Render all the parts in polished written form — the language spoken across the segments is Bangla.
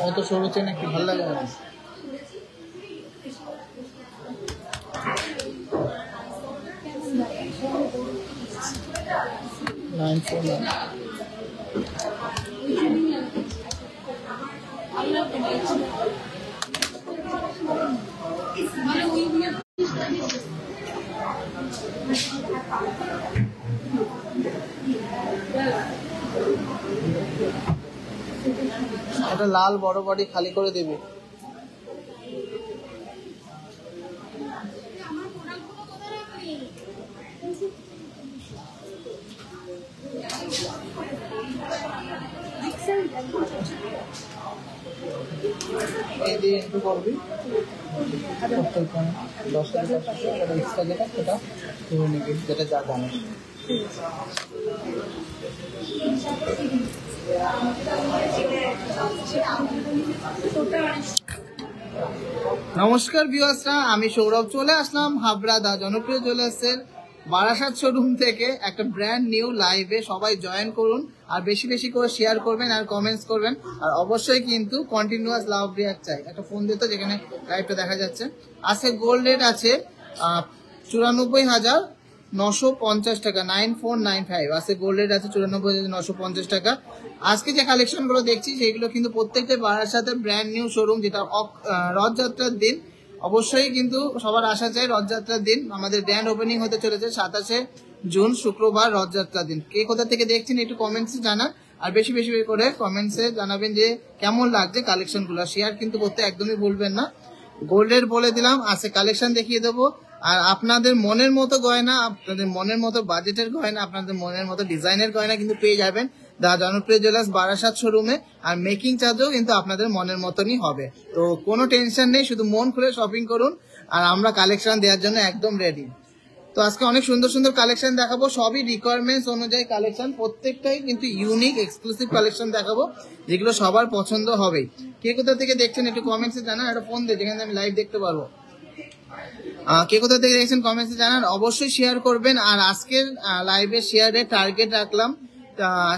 অত সরু চেন একটু ভালো লাগে না। এটা লাল বড় বডি খালি করে দেবে। এই দিয়ে একটু করবি 10 টাকা এক্সট্রা যেটা সেটা তুলে নিবি, যেটা যা জানিস। নমস্কার ভিউয়ার্সরা, আমি সৌরভ চলে আসলাম হাবড়া দা জনপ্রিয় জুয়েলার্সের বারাসাত শোরুম থেকে একটা ব্র্যান্ড নিউ লাইভে। সবাই জয়েন করুন আর বেশি বেশি করে শেয়ার করবেন আর কমেন্টস করবেন, আর অবশ্যই কিন্তু কন্টিনিউয়াস লাভ রিয়াক্ট চাই। একটা ফোন দিতে যেখানে লাইভটা দেখা যাচ্ছে। আজকে গোল্ড রেট আছে 94,950 টাকা, 9495। আজকে গোল্ড রেট আছে 94,950 টাকা। আজকে যে কালেকশন গুলো দেখছি সেগুলো কিন্তু প্রত্যেকটা বারাসাতের ব্র্যান্ড নিউ শোরুম, যেটা রথযাত্রার দিন। অবশ্যই কিন্তু সবার আশা চাই রথযাত্রার দিন আমাদের ব্র্যান্ড ওপেনিং হতে চলেছে 27শে জুন শুক্রবার রথযাত্রার দিন। কে কোথা থেকে দেখছেন একটু কমেন্টসে জানান, আর বেশি বেশি করে কমেন্টসে জানাবেন যে কেমন লাগছে কালেকশন গুলো। শেয়ার কিন্তু করতে একদমই ভুলবেন না। গোল্ডের বলে দিলাম, আজকে কালেকশন দেখিয়ে দেবো। আর আপনাদের মনের মতো গয়না, আপনাদের মনের মতো বাজেটের গয়না, আপনাদের মনের মতো ডিজাইনের গয়না কিন্তু পেয়ে যাবেন দা জনপ্রিয় জুয়েলার্স বারাসাত শোরুমে। আর মেকিং চার্জও কিন্তু আপনাদের মনের মতনই হবে। তো কোনো টেনশন নেই, শুধু মন খুলে শপিং করুন আর আমরা কালেকশন দেওয়ার জন্য একদম রেডি। তো আজকে অনেক সুন্দর সুন্দর কালেকশন দেখাবো, সবই রিকোয়ারমেন্টস অনুযায়ী কালেকশন, প্রত্যেকটাই কিন্তু ইউনিক এক্সক্লুসিভ কালেকশন দেখাবো যেগুলো সবার পছন্দ হবেই। কে কোথা থেকে দেখছেন একটু কমেন্টসে জানান, একটা ফোন দিয়ে যেখানে আমি লাইভ দেখতে পারবো। কে কোথা থেকে দেখছেন কমেন্টসে জানান, অবশ্যই শেয়ার করবেন। আর আজকের লাইভে শেয়ারের টার্গেট রাখলাম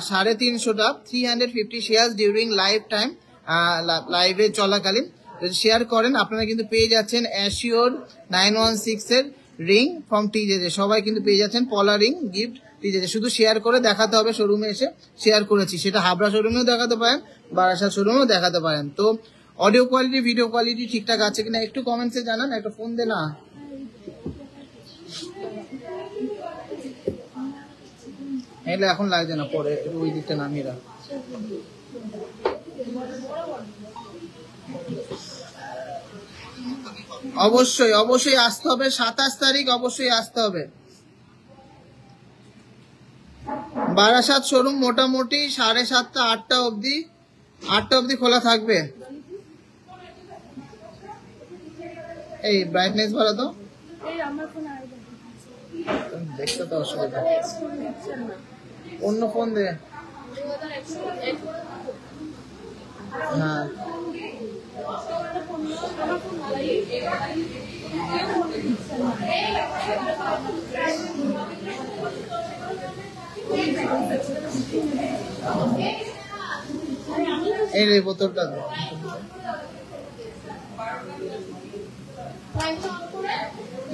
350টা, 350 শেয়ার ডিউরিং লাইভ টাইম, লাইভে চলাকালীন যদি শেয়ার করেন আপনারা কিন্তু পেয়ে যাচ্ছেন অ্যাসিওর 916 এর রিং ফ্রম টিজেজে। সবাই কিন্তু পেয়ে যাচ্ছেন পলা রিং গিফট টিজেজে। শুধু শেয়ার করে দেখাতে হবে, শোরুমে এসে শেয়ার করেছি, সেটা হাবড়া শোরুমেও দেখাতে পারেন, বারাসাত শোরুমেও দেখাতে পারেন। তো অডিও কোয়ালিটি ভিডিও কোয়ালিটি ঠিকঠাক আছে কিনা একটু কমেন্টসে জানান, একটা ফোন দে না। এলে এখন লাগছে না, পরে ওই দিকটা নামিয়ে রাখ। অবশ্যই অবশ্যই আসতে হবে, 27 তারিখ অবশ্যই আসতে হবে। বারাসাত শোরুম মোটামুটি 7:30 8টা অবধি খোলা থাকবে। এই ব্রাইটনেস বাড়া তো, দেখতে তো অসুবিধা, অন্য ফোন দে। হ্যাঁ এই রে বোতলটা দে।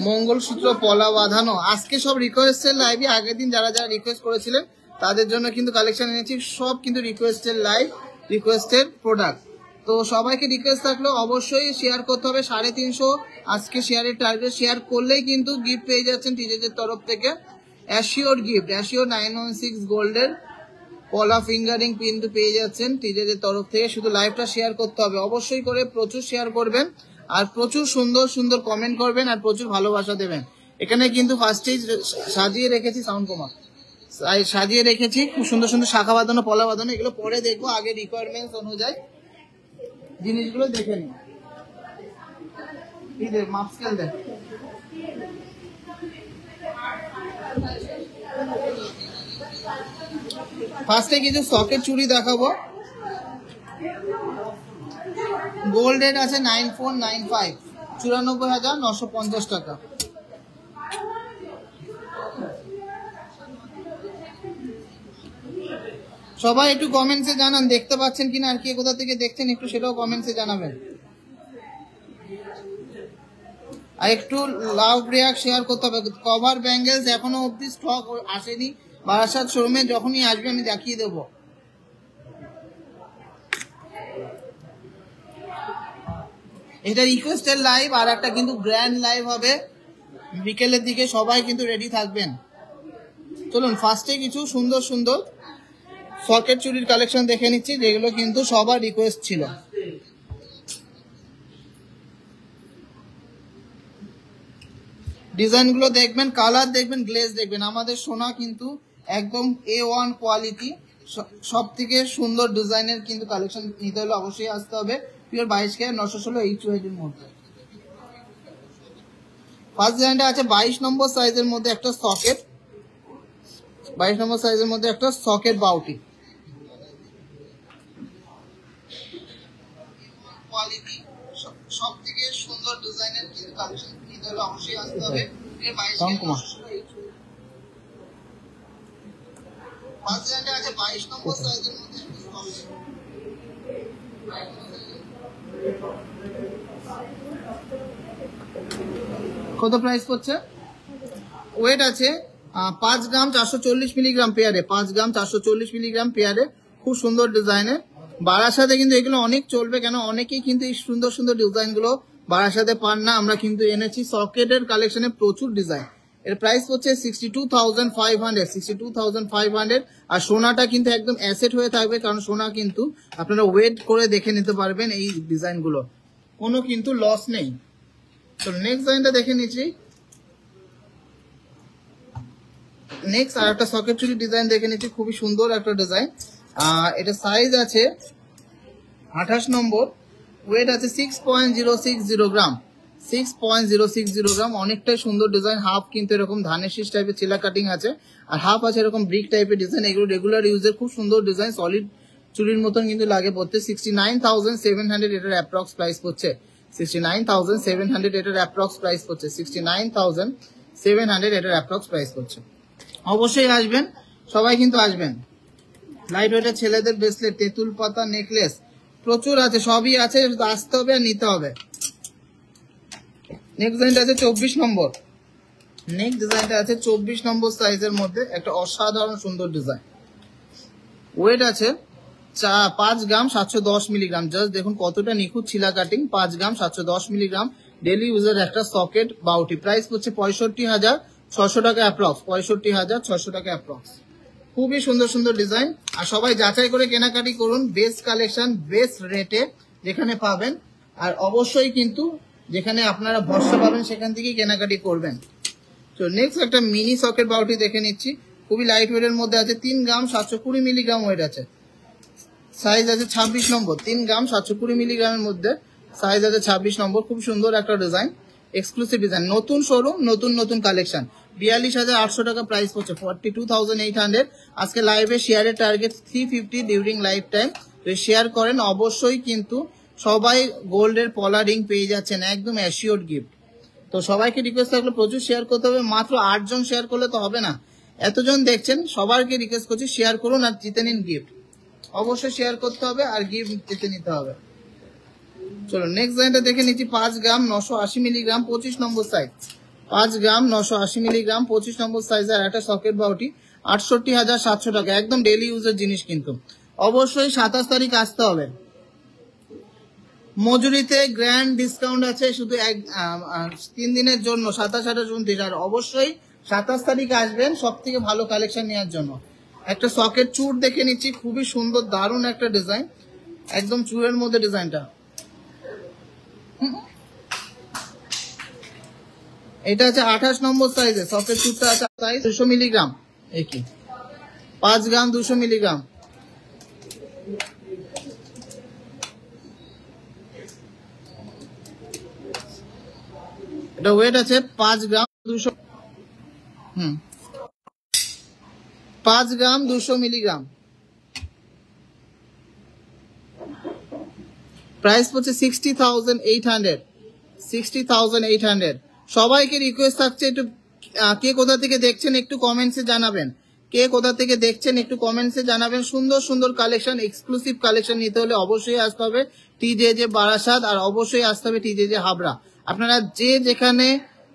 মঙ্গলসূত্র পলা বাঁধানো আজকে সব রিকোয়েস্টের লাইভে, আগের দিন যারা যারা রিকোয়েস্ট করেছিলেন তাদের জন্য কিন্তু কালেকশন এনেছি, সব কিন্তু রিকোয়েস্টের লাইভ, রিকোয়েস্টের প্রোডাক্ট। তো সবাইকে রিকোয়েস্ট থাকলো অবশ্যই শেয়ার করতে হবে। 350 আজকে শেয়ারের টার্গেট, শেয়ার করলেই কিন্তু গিফট পেয়ে যাচ্ছেন টিজেজের তরফ থেকে অ্যাসিওর গিফট, অ্যাসিওর 916 গোল্ডের পলা ফিঙ্গারিং কিন্তু পেয়ে যাচ্ছেন টিজেদের তরফ থেকে। শুধু লাইভটা শেয়ার করতে হবে, অবশ্যই করে প্রচুর শেয়ার করবেন আর প্রচুর সুন্দর সুন্দর কমেন্ট করবেন আর প্রচুর ভালোবাসা দেবেন। এখানে কিন্তু ফার্স্টেই সাজিয়ে রেখেছি, সাউন্ড কমা, সাজিয়ে রেখেছি খুব সুন্দর সুন্দর শাখা বাঁধানো, পলা বাঁধানো। এগুলো পরে দেখবো, আগে রিকোয়ারমেন্টস অনুযায়ী জিনিসগুলো দেখে নিন। মাপ স্কেল দেখ, ফার্স্টে কিছু সকেট চুড়ি দেখাবো। গোল্ড রেট আছে 9495, 94,950 টাকা। সবাই একটু কমেন্টসে জানান দেখতে পাচ্ছেন কিনা, আর কে কোথা থেকে দেখছেন একটু সেটাও কমেন্টসে জানাবেন। আর একটু লাভ রিয়াক্ট শেয়ার করতে হবে। কভার ব্যাঙ্গেলস এখনো অব্দি স্টক আসেনি, বারাসাত শোরুমে যখনই আসবে আমি দেখিয়ে দেবো। এটা রিকোয়েস্টের লাইভ, আর একটা কিন্তু গ্র্যান্ড লাইভ হবে বিকেলের দিকে, সবাই কিন্তু রেডি থাকবেন। চলুন ফার্স্টে কিছু সুন্দর সুন্দর সকেট চুরির কালেকশন দেখে নিচ্ছি, যেগুলো কিন্তু সবার রিকোয়েস্ট ছিল। ডিজাইনগুলো দেখবেন, কালার দেখবেন, গ্লেজ দেখবেন। আমাদের সোনা কিন্তু একদম A1 কোয়ালিটি, সব থেকে সুন্দর ডিজাইনের কিন্তু কালেকশন নিতে হলে অবশ্যই আসতে হবে পিওর 22 ক্যারেট 916 H2 এর মধ্যে। ফার্স্ট ডিজাইনটা আছে 22 নম্বর সাইজের মধ্যে একটা সকেট, 22 নম্বর সাইজের মধ্যে একটা সকেট বাউটি কোয়ালিটি, সব থেকে সুন্দর ডিজাইনের কিন্তু কালেকশন নিতে হলে অবশ্যই আসতে হবে। এর 22 ফার্স্ট ডিজাইনটা আছে 22 নম্বর সাইজের মধ্যে। কত প্রাইস পড়ছে? ওয়েট আছে 5 গ্রাম 440 মিলিগ্রাম পেয়ারে, 5 গ্রাম 440 মিলিগ্রাম পেয়ারে, খুব সুন্দর ডিজাইনের। বারাসাতে কিন্তু এগুলো অনেক চলবে, কেন অনেকেই কিন্তু এই সুন্দর সুন্দর ডিজাইনগুলো বারাসাতে পান না। আমরা কিন্তু এনেছি সকেটের কালেকশনে প্রচুর ডিজাইন। এর প্রাইস হচ্ছে 62,500, 62,500। আর সোনাটা কিন্তু একদম অ্যাসেট হয়ে থাকবে, কারণ সোনা কিন্তু আপনারা ওয়েট করে দেখে নিতে পারবেন এই ডিজাইনগুলো, কোনো কিন্তু লস নেই। তো নেক্সট ডিজাইনটা দেখে নিচ্ছি। নেক্সট আর একটা সকেট চুরি ডিজাইন দেখে নিচ্ছি, খুবই সুন্দর একটা ডিজাইন। এটা সাইজ আছে 28 নম্বর, ওয়েট আছে 6.060 গ্রাম, 6.060 গ্রাম। অনেকটাই সুন্দর ডিজাইন। হাফ কিন্তু এরকম ধানের শীষ টাইপের চিলা কাটিং আছে, আর হাফ আছে এরকম ব্রিক টাইপের ডিজাইন। এগুলো রেগুলার ইউজের খুব সুন্দর ডিজাইন, সলিড চুরির মতন কিন্তু লাগে পড়তে। 69,700 এটার অ্যাপ্রক্স প্রাইস পড়ছে, 69,700 এটার অ্যাপ্রক্স প্রাইস পড়ছে, 69,700 এটার অ্যাপ্রক্স প্রাইস পড়ছে। অবশ্যই আসবেন, সবাই কিন্তু আসবেন। লাইট ওয়েটের ছেলেদের ব্রেসলেট, তেঁতুল পাতা নেকলেস প্রচুর আছে, সবই আছে, আসতে হবে আর নিতে হবে। নেক্সট ডিজাইনটা আছে 24 নম্বর, নেক্সট ডিজাইনটা আছে 24 নম্বর সাইজের মধ্যে একটা অসাধারণ সুন্দর ডিজাইন। ওয়েট আছে 5 গ্রাম 710 মিলিগ্রাম। জাস্ট দেখুন কতটা নিখুঁত ছিলা কাটিং, 5 গ্রাম 710 মিলিগ্রাম। ডেলি ইউজের একটা সকেট বাউটি। প্রাইস হচ্ছে 65,600 টাকা অ্যাপ্রক্স, 65,600 টাকা অ্যাপ্রক্স। খুবই সুন্দর সুন্দর ডিজাইন। আর সবাই যাচাই করে কেনাকাটি করুন, বেস্ট কালেকশন বেস্ট রেটে যেখানে পাবেন। আর অবশ্যই কিন্তু যেখানে আপনারা ভরসা পাবেন সেখান থেকেই কেনাকাটি করবেন। তো নেক্সট একটা মিনি সকেট বাউটি দেখে নিচ্ছি, খুবই লাইট ওয়েটের মধ্যে আছে। 3 গ্রাম 720 মিলিগ্রাম ওয়েট আছে, সাইজ আছে 26 নম্বর। 3 গ্রাম 720 মিলিগ্রামের মধ্যে সাইজ আছে 26 নম্বর। খুব সুন্দর একটা ডিজাইন, এক্সক্লুসিভ ডিজাইন, নতুন শোরুম, নতুন নতুন কালেকশন। 42,800 টাকা প্রাইস পড়ছে, 42,800। আজকে লাইভে শেয়ারের টার্গেট 350 ডিউরিং লাইফ টাইম। তো শেয়ার করেন অবশ্যই, কিন্তু সবাই গোল্ডের পলা রিং পেয়ে যাচ্ছেন, একদম অ্যাসিওর গিফট। তো সবাইকে রিকোয়েস্ট থাকলে প্রচুর শেয়ার করতে হবে, মাত্র 8 জন শেয়ার করলে তো হবে না, এতজন দেখছেন সবাইকে রিকোয়েস্ট করছি শেয়ার করুন আর জিতে নিন গিফট। অবশ্যই শেয়ার করতে হবে আর গিফট জিতে নিতে হবে। চলো নেক্সট ডিজাইনটা দেখে নিচ্ছি। 5 গ্রাম 980 মিলিগ্রাম, 25 নম্বর সাইজ। 5 গ্রাম 980 মিলিগ্রাম, 25 নম্বর সাইজের একটা সকেট বাউটি, 68,700 টাকা। একদম ডেইলি ইউজের জিনিস, কিন্তু অবশ্যই 27 তারিখ আসতে হবে। মজুরিতে গ্র্যান্ড ডিসকাউন্ট আছে শুধু 3 দিনের জন্য, 27, 28, 29। আর অবশ্যই 27 তারিখ আসবেন সব থেকে ভালো কালেকশন নেওয়ার জন্য। একটা সকেট চূড় দেখে নিচ্ছি, খুবই সুন্দর দারুণ একটা ডিজাইন, একদম চূড়ের মধ্যে ডিজাইনটা। এটা আছে 28 নম্বর সাইজে, সকেট চূড়টা আছে সাইজ 200 মিলিগ্রাম, একই 5 গ্রাম 200 মিলিগ্রাম। এটা ওয়েট আছে 5 গ্রাম 200, 5 গ্রাম 200 মিলিগ্রাম। প্রাইস পড়ছে 60,800, 60,800। সবাইকে রিকোয়েস্ট থাকছে একটু কে কোথা থেকে দেখছেন একটু কমেন্টসে জানাবেন, কে কোথা থেকে দেখছেন একটু কমেন্টসে জানাবেন। সুন্দর সুন্দর কালেকশন, এক্সক্লুসিভ কালেকশন নিতে হলে অবশ্যই আসতে হবে টিজেজে বারাসাত, আর অবশ্যই আসতে হবে টিজেজে হাবড়া। আপনারা যে যেখানে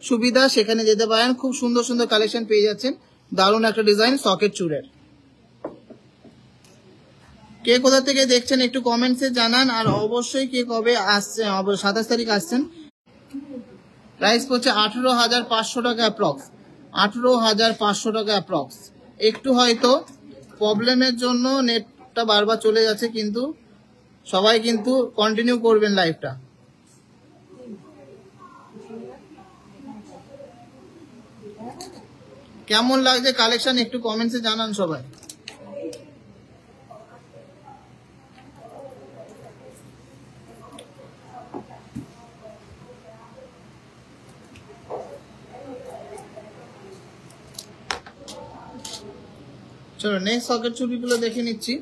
সুবিধা সেখানে যেতে পারেন, খুব সুন্দর সুন্দর কালেকশন পেয়ে যাচ্ছেন। দারুণ একটা ডিজাইন সকেট চূড়ের। কে কোথা থেকে দেখছেন একটু কমেন্টসে জানান, আর অবশ্যই কে কবে আসছেন, 27 তারিখ আসছেন। প্রাইস পড়ছে 18,500 টাকা অ্যাপ্রক্স, 18,500 টাকা অ্যাপ্রক্স। একটু হয়তো প্রবলেমের জন্য নেটটা বারবার চলে যাচ্ছে, কিন্তু সবাই কিন্তু কন্টিনিউ করবেন লাইভটা। কেমন লাগছে কালেকশন একটু কমেন্টসে জানান সবাই। চলো নেক্সট সকেট চুড়িগুলো দেখে নিচ্ছি।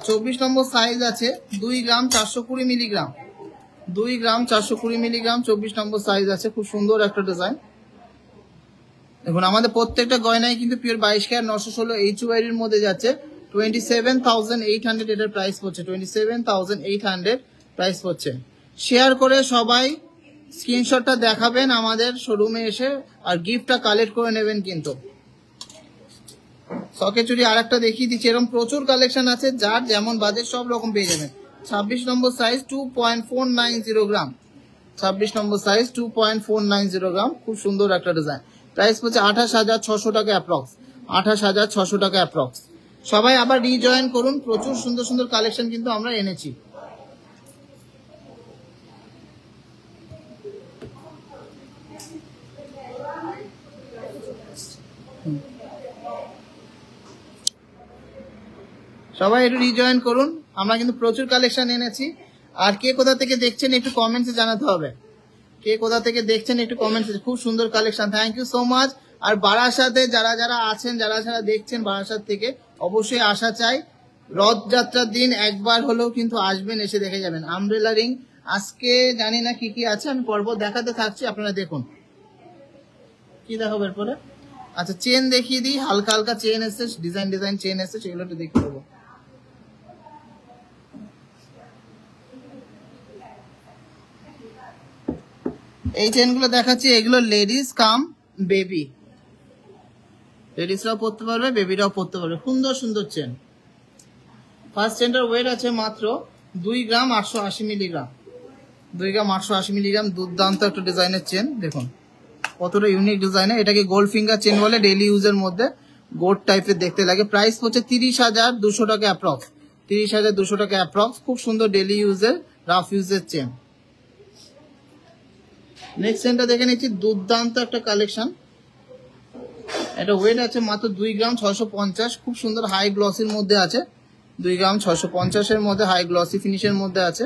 24 নম্বর সাইজ আছে, 2 গ্রাম 420 মিলিগ্রাম, 2 গ্রাম 420 মিলিগ্রাম, 24 নম্বর সাইজ আছে। খুব সুন্দর একটা ডিজাইন। দেখুন আমাদের প্রত্যেকটা গয়নায় কিন্তু পিওর 22 ক্যারেট 916 HUID এর মধ্যে যাচ্ছে। 27,800 এটার প্রাইস পড়ছে, 27,800 প্রাইস পড়ছে। শেয়ার করে সবাই স্ক্রিনশটটা দেখাবেন আমাদের শোরুমে এসে, আর গিফটটা কালেক্ট করে নেবেন কিন্তু। সকেট চুড়ি আর একটা দেখিয়ে দিচ্ছি, এরকম প্রচুর কালেকশন আছে, যার যেমন বাজেট সব রকম পেয়ে যাবেন। 26 নম্বর সাইজ 2.490 গ্রাম, 26 নম্বর সাইজ 2.490 গ্রাম। খুব সুন্দর একটা ডিজাইন। প্রাইস পড়ছে 28,600 টাকা অ্যাপ্রক্স, 28,600 টাকা অ্যাপ্রক্স। সবাই আবার রিজয়েন করুন, প্রচুর সুন্দর সুন্দর কালেকশন কিন্তু আমরা এনেছি। সবাই একটু রিজয়েন করুন, আমরা কিন্তু প্রচুর কালেকশন এনেছি। আর কে কোথা থেকে দেখছেন একটু কমেন্টসে জানাতে হবে, কে কোথা থেকে দেখছেন একটু কমেন্টসে। খুব সুন্দর collection, thank you so much. আর বারাসাতে যারা যারা আছেন, যারা যারা দেখছেন বারাসাত থেকে, অবশ্যই আসা চাই। রথযাত্রার দিন একবার হলেও কিন্তু আসবেন, এসে দেখে যাবেন। আমব্রেলা রিং আজকে জানি না কি কি আছে, আমি পর্ব দেখাতে থাকছি, আপনারা দেখুন। কি দেখাবো এরপরে? আচ্ছা চেন দেখিয়ে দিই, হালকা হালকা চেন এসছে, ডিজাইন ডিজাইন চেন এসছে, সেগুলো একটু দেখিয়ে দেবো। এই চেনগুলো দেখাচ্ছি, এগুলো লেডিস কাম বেবি, লেডিসরাও পড়তে পারবে, বেবিরাও পড়তে পারবে। সুন্দর সুন্দর চেন। ফার্স্ট চেনটার ওয়েট আছে মাত্র 2 গ্রাম 880 মিলিগ্রাম, 2 গ্রাম 880 মিলিগ্রাম। দুর্দান্ত একটা ডিজাইনের চেন, দেখুন কতটা ইউনিক ডিজাইনের। এটাকে গোল্ড ফিঙ্গার চেন বলে, ডেইলি ইউজের মধ্যে গোল্ড টাইপের দেখতে লাগে। প্রাইস হচ্ছে 30,200 টাকা অ্যাপ্রক্স, 30,200 টাকা অ্যাপ্রক্স। খুব সুন্দর ডেইলি ইউজের রাফ ইউজের চেন। নেক্সট চেনটা দেখে নিচ্ছি, দুর্দান্ত একটা কালেকশন। এটা ওয়েট আছে মাত্র 2 গ্রাম 650, খুব সুন্দর হাই গ্লসির মধ্যে আছে। 2 গ্রাম 650 এর মধ্যে হাই গ্লসি ফিনিশের মধ্যে আছে।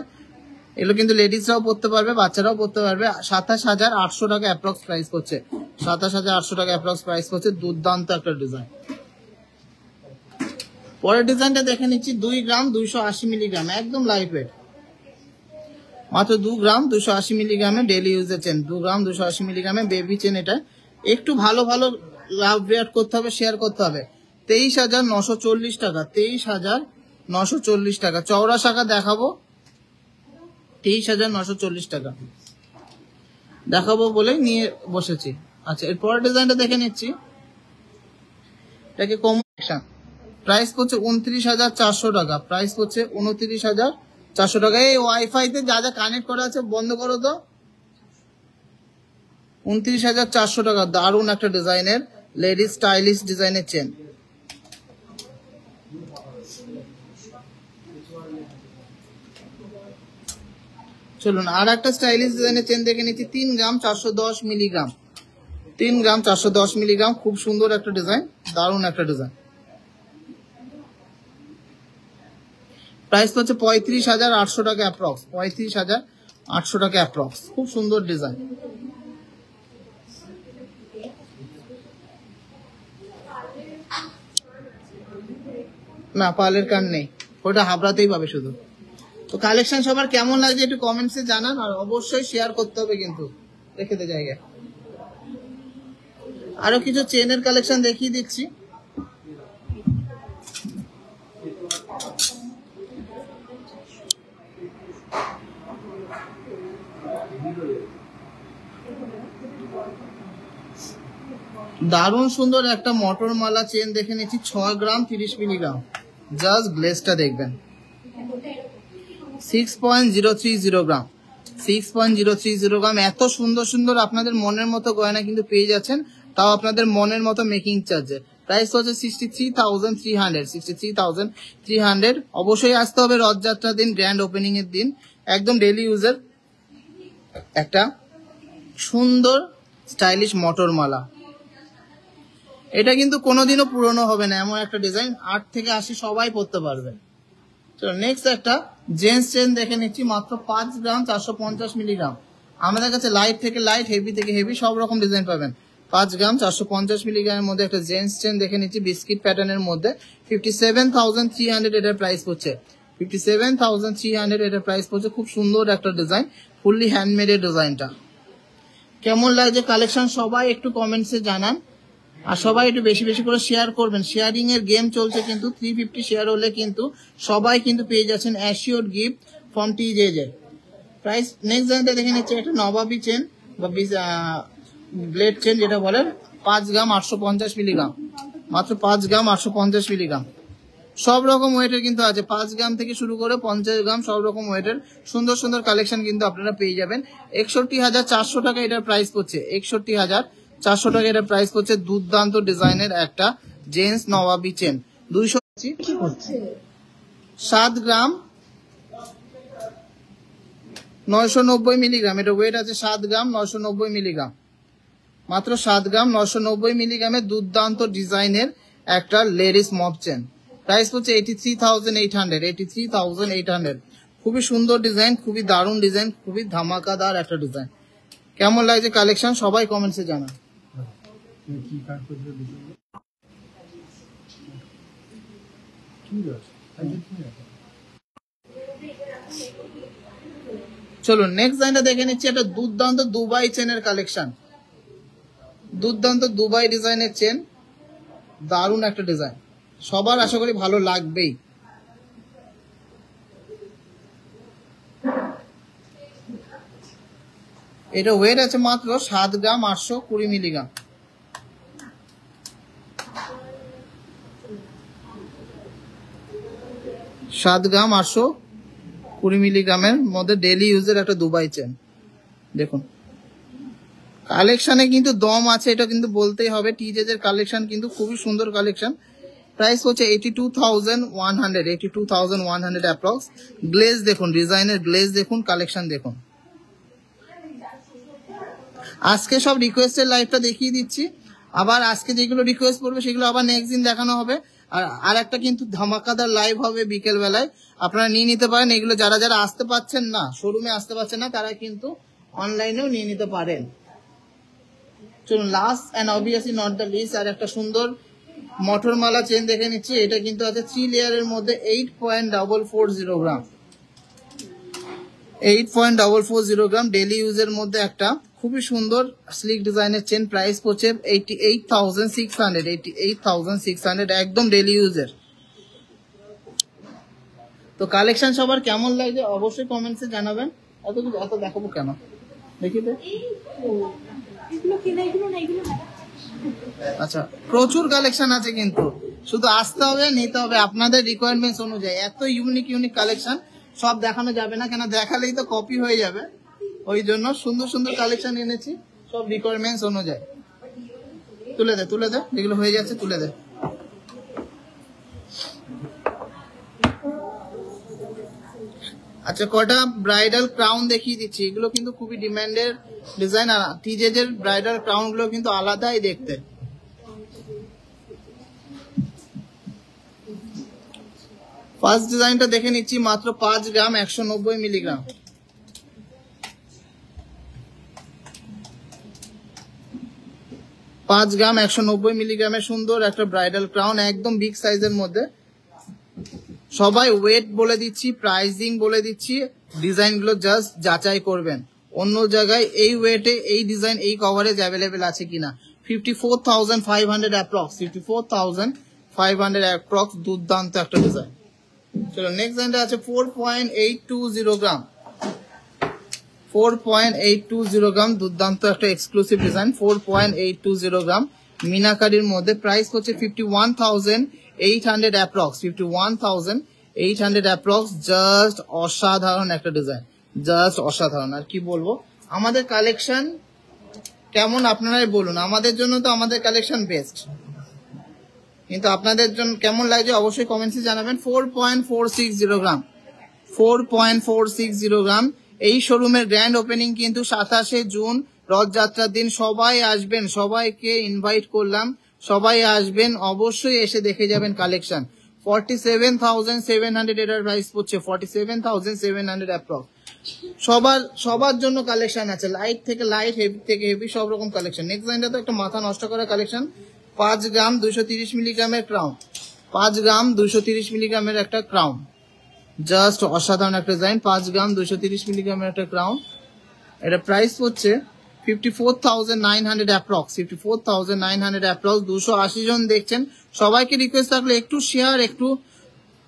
এগুলো কিন্তু লেডিসরাও পড়তে পারবে, বাচ্চারাও পড়তে পারবে। 27,800 টাকা অ্যাপ্রক্স প্রাইস করছে, 27,800 টাকা অ্যাপ্রক্স প্রাইস করছে। দুর্দান্ত একটা ডিজাইন। পরের ডিজাইনটা দেখে নিচ্ছি, 2 গ্রাম 280 মিলিগ্রাম, একদম লাইট ওয়েট, মাত্র 2 গ্রাম 280 মিলিগ্রামে ডেইলি ইউজের চেন। 2 গ্রাম 280 মিলিগ্রামে বেবি চেন। এটা একটু ভালো ভালো লাভ রেট করতে হবে, শেয়ার করতে হবে। 23,940 টাকা, 23,940 টাকা। চওড়া শাখা দেখাবো, 23,940 টাকা দেখাবো বলে নিয়ে বসেছি। আচ্ছা এরপরের ডিজাইনটা দেখে নিচ্ছি, এটাকে কম্বিনেশন। প্রাইস করছে 29,400 টাকা, প্রাইস করছে 29,400 টাকা। এই ওয়াইফাই তে যা যা কানেক্ট করা আছে বন্ধ করো তো। 29,400 টাকা। দারুণ একটা ডিজাইনের লেডিস স্টাইলিশ ডিজাইনের চেন। চলুন আর একটা স্টাইলিশ ডিজাইনের চেন দেখে নিচ্ছি 3 গ্রাম 410 মিলিগ্রাম, 3 গ্রাম 410 মিলিগ্রাম, খুব সুন্দর একটা ডিজাইন, দারুণ একটা ডিজাইন। প্রাইস হচ্ছে 35,800 টাকা অ্যাপ্রক্স, 35,800 টাকা অ্যাপ্রক্স, খুব সুন্দর ডিজাইন। না পার্লের কান নেই, ওটা হাবড়াতেই পাবে শুধু। তো কালেকশন সবার কেমন লাগছে একটু কমেন্টসে জানান, আর অবশ্যই শেয়ার করতে হবে কিন্তু রেখে দে জায়গায়। আরো কিছু চেনের কালেকশন দেখিয়ে দিচ্ছি। দারুণ সুন্দর একটা মটর মালা চেন দেখে নিচ্ছি 6 গ্রাম 30 মিলিগ্রাম, জাস্ট গ্লেজটা দেখবেন, 6.030 গ্রাম, 6.030 গ্রাম। এত সুন্দর সুন্দর আপনাদের মনের মতো গয়না কিন্তু পেয়ে যাচ্ছেন, তাও আপনাদের মনের মতো মেকিং চার্জে। প্রাইস হচ্ছে 63,300, 63,300। অবশ্যই আসতে হবে রথযাত্রার দিন, গ্র্যান্ড ওপেনিং এর দিন, একদম ডেইলি ইউজের একটা সুন্দর স্টাইলিশ মটর মালা। এটা কিন্তু কোনোদিনও পুরনো হবে না, এমন একটা ডিজাইন, 8 থেকে 80 সবাই পরতে পারবে। চলো নেক্সট একটা জেন্টস চেন দেখে নিচ্ছি, মাত্র 5 গ্রাম 450 মিলিগ্রাম। আমাদের কাছে লাইট থেকে লাইট, হেভি থেকে হেভি, সব রকম ডিজাইন পাবেন। 5 গ্রাম 450 মিলিগ্রামের মধ্যে একটা জেন্টস চেন দেখে নিচ্ছি, বিস্কিট প্যাটার্নের মধ্যে, 57,300 এটার প্রাইস পড়ছে, 57,300 এটার প্রাইস পড়ছে। খুব সুন্দর একটা ডিজাইন, ফুললি হ্যান্ডমেডের ডিজাইনটা। কেমন লাগছে কালেকশন সবাই একটু কমেন্টসে জানান, আর সবাই একটু বেশি বেশি করে শেয়ার করবেন। শেয়ারিং এর গেম চলছে কিন্তু, 350 শেয়ার হলে কিন্তু সবাই কিন্তু পেয়ে যাচ্ছেন অ্যাসিওর গিফট ফ্রম টিজেজে। প্রাইস নেক্সট জায়গাটা দেখে নিচ্ছে একটা নবাবি চেন বা ব্লেড চেন যেটা বলেন, 5 গ্রাম 850 মিলিগ্রাম, মাত্র 5 গ্রাম 850 মিলিগ্রাম। সব রকম ওয়েটের কিন্তু আছে, 5 গ্রাম থেকে শুরু করে 50 গ্রাম, সব রকম ওয়েটের সুন্দর সুন্দর কালেকশন কিন্তু আপনারা পেয়ে যাবেন। 61,400 টাকা এটার প্রাইস পড়ছে, 61,400 টাকা এটার প্রাইস পড়ছে। দুর্দান্ত ডিজাইনের একটা জেন্টস নবাবি চেন, 7 গ্রাম 990 মিলিগ্রাম, এটা ওয়েট আছে 7 গ্রাম 990 মিলিগ্রাম, মাত্র 7 গ্রাম 990 মিলিগ্রামের দুর্দান্ত ডিজাইনের একটা লেডিস মপ চেন। প্রাইস হচ্ছে 83,800, 83,800। খুবই সুন্দর ডিজাইন, খুবই দারুণ ডিজাইন, খুবই ধামাকাদার একটা ডিজাইন। কেমন লাগছে কালেকশন সবাই কমেন্টসে জানান। চলুন নেক্সট ডিজাইনটা দেখে নিচ্ছি, একটা দুর্দান্ত দুবাই চেনের কালেকশন, দুর্দান্ত দুবাই ডিজাইনের চেন, দারুণ একটা ডিজাইন, সবার আশা করি ভালো লাগবেই। এটা ওয়েট আছে মাত্র 7 গ্রাম 820 মিলিগ্রাম, 7 গ্রাম 820 মিলিগ্রামের মধ্যে ডেইলি ইউজের একটা দুবাই চেন। দেখুন কালেকশনে কিন্তু দম আছে, এটা কিন্তু বলতেই হবে। টিজেজের কালেকশন কিন্তু খুবই সুন্দর কালেকশন। প্রাইস হচ্ছে 82,100, 82,100 অ্যাপ্রক্স। গ্লেজ দেখুন, ডিজাইনের গ্লেজ দেখুন, কালেকশন দেখুন। আজকে সব রিকোয়েস্টের লাইভটা দেখিয়ে দিচ্ছি, আবার আজকে যেগুলো রিকোয়েস্ট করবে সেগুলো আবার নেক্সট দিন দেখানো হবে। আর একটা কিন্তু ধামাকাদার লাইভ হবে বিকেল বেলায়, আপনারা নিয়ে নিতে পারেন। এগুলো যারা যারা আসতে পারছেন না, শোরুমে আসতে পারছেন না, তারা কিন্তু অনলাইনেও নিয়ে নিতে পারেন। চলুন last and obviously not the list, আর একটা সুন্দর মটর মালা চেন দেখে নিচ্ছি। এটা কিন্তু আছে 3 লেয়ারের মধ্যে, 8.440 গ্রাম, 8.440 গ্রাম, ডেলি ইউজের মধ্যে একটা খুবই সুন্দর স্লিক ডিজাইনের চেন। প্রাইস পড়ছে 88,600, 88,600, একদম ডেলি ইউজের। তো কালেকশন সবার কেমন লাগছে অবশ্যই কমেন্টসে জানাবেন। এত দেখাবো কেন, দেখিতে। আচ্ছা প্রচুর কালেকশন আছে কিন্তু, শুধু আসতে হবে, নিতে হবে আপনাদের রিকোয়ারমেন্টস অনুযায়ী। এত ইউনিক ইউনিক কালেকশন সব দেখানো যাবে না, কেন দেখালেই তো কপি হয়ে যাবে। ওই জন্য সুন্দর সুন্দর কালেকশন এনেছি সব রিকোয়ারমেন্টস অনুযায়ী। তুলে দে যেগুলো হয়ে যাচ্ছে তুলে দে। আচ্ছা, কটা ব্রাইডাল ক্রাউন দেখিয়ে দিচ্ছি। এগুলো কিন্তু খুবই ডিমান্ডের ডিজাইন, আর টিজেজ এর ব্রাইডাল ক্রাউন গুলো কিন্তু আলাদাই দেখতে। ফার্স্ট ডিজাইনটা দেখে নিচ্ছি, মাত্র 5 গ্রাম 190 মিলিগ্রাম। 5 গ্রাম 190 মিলিগ্রামের সুন্দর একটা ব্রাইডাল ক্রাউন, একদম বিগ সাইজের মধ্যে। সবাই ওয়েট বলে দিচ্ছি, প্রাইসিং বলে দিচ্ছি, ডিজাইন গুলো জাস্ট যাচাই করবেন। অন্য জায়গায় এই ওয়েটে এই ডিজাইন এই কভারেজ অ্যাভেলেবেল আছে কিনা। 54,500 অ্যাপ্রক্স, 54,500 অ্যাপ্রক্স। দুর্দান্ত একটা ডিজাইন। চলো নেক্সট ডিজাইনটা আছে 4.820 গ্রাম। 4.820 গ্রাম, দুর্দান্ত একটা এক্সক্লুসিভ ডিজাইন। 4.820 গ্রাম মিনাকারির মধ্যে। প্রাইস হচ্ছে 51,800 অ্যাপ্রক্স, 51,800 অ্যাপ্রক্স। জাস্ট অসাধারণ একটা ডিজাইন, জাস্ট অসাধারণ। আর কি বলবো, আমাদের কালেকশন কেমন আপনারাই বলুন। আমাদের জন্য তো আমাদের কালেকশন বেস্ট, কিন্তু আপনাদের জন্য কেমন লাগছে অবশ্যই কমেন্টসে জানাবেন। 4.460 গ্রাম, 4.460 গ্রাম। এই শোরুমের গ্র্যান্ড ওপেনিং কিন্তু 27 জুন, রথযাত্রার দিন। সবাই আসবেন, সবাইকে ইনভাইট করলাম, সবাই আসবেন, অবশ্যই এসে দেখে যাবেন কালেকশন। 47,700 এটার প্রাইস পড়ছে, 47,700 অ্যাপ্রক্স। সবার জন্য কালেকশন আছে, লাইট থেকে লাইট, হেভি থেকে হেভি, সব রকম কালেকশন। নেক্সট লাইনটা তো একটা মাথা নষ্ট করা কালেকশন। 5 গ্রাম 230 মিলিগ্রামের ক্রাউন, 5 গ্রাম 230 মিলিগ্রামের একটা ক্রাউন। জাস্ট অসাধারণ একটা ডিজাইন। 5 গ্রাম 230 মিলিগ্রামের একটা ক্রাউন। এটা প্রাইস হচ্ছে 54,900 অ্যাপ্রক্স, 54,900 অ্যাপ্রক্স। 280 জন দেখছেন, সবাইকে রিকোয়েস্ট থাকলে একটু শেয়ার, একটু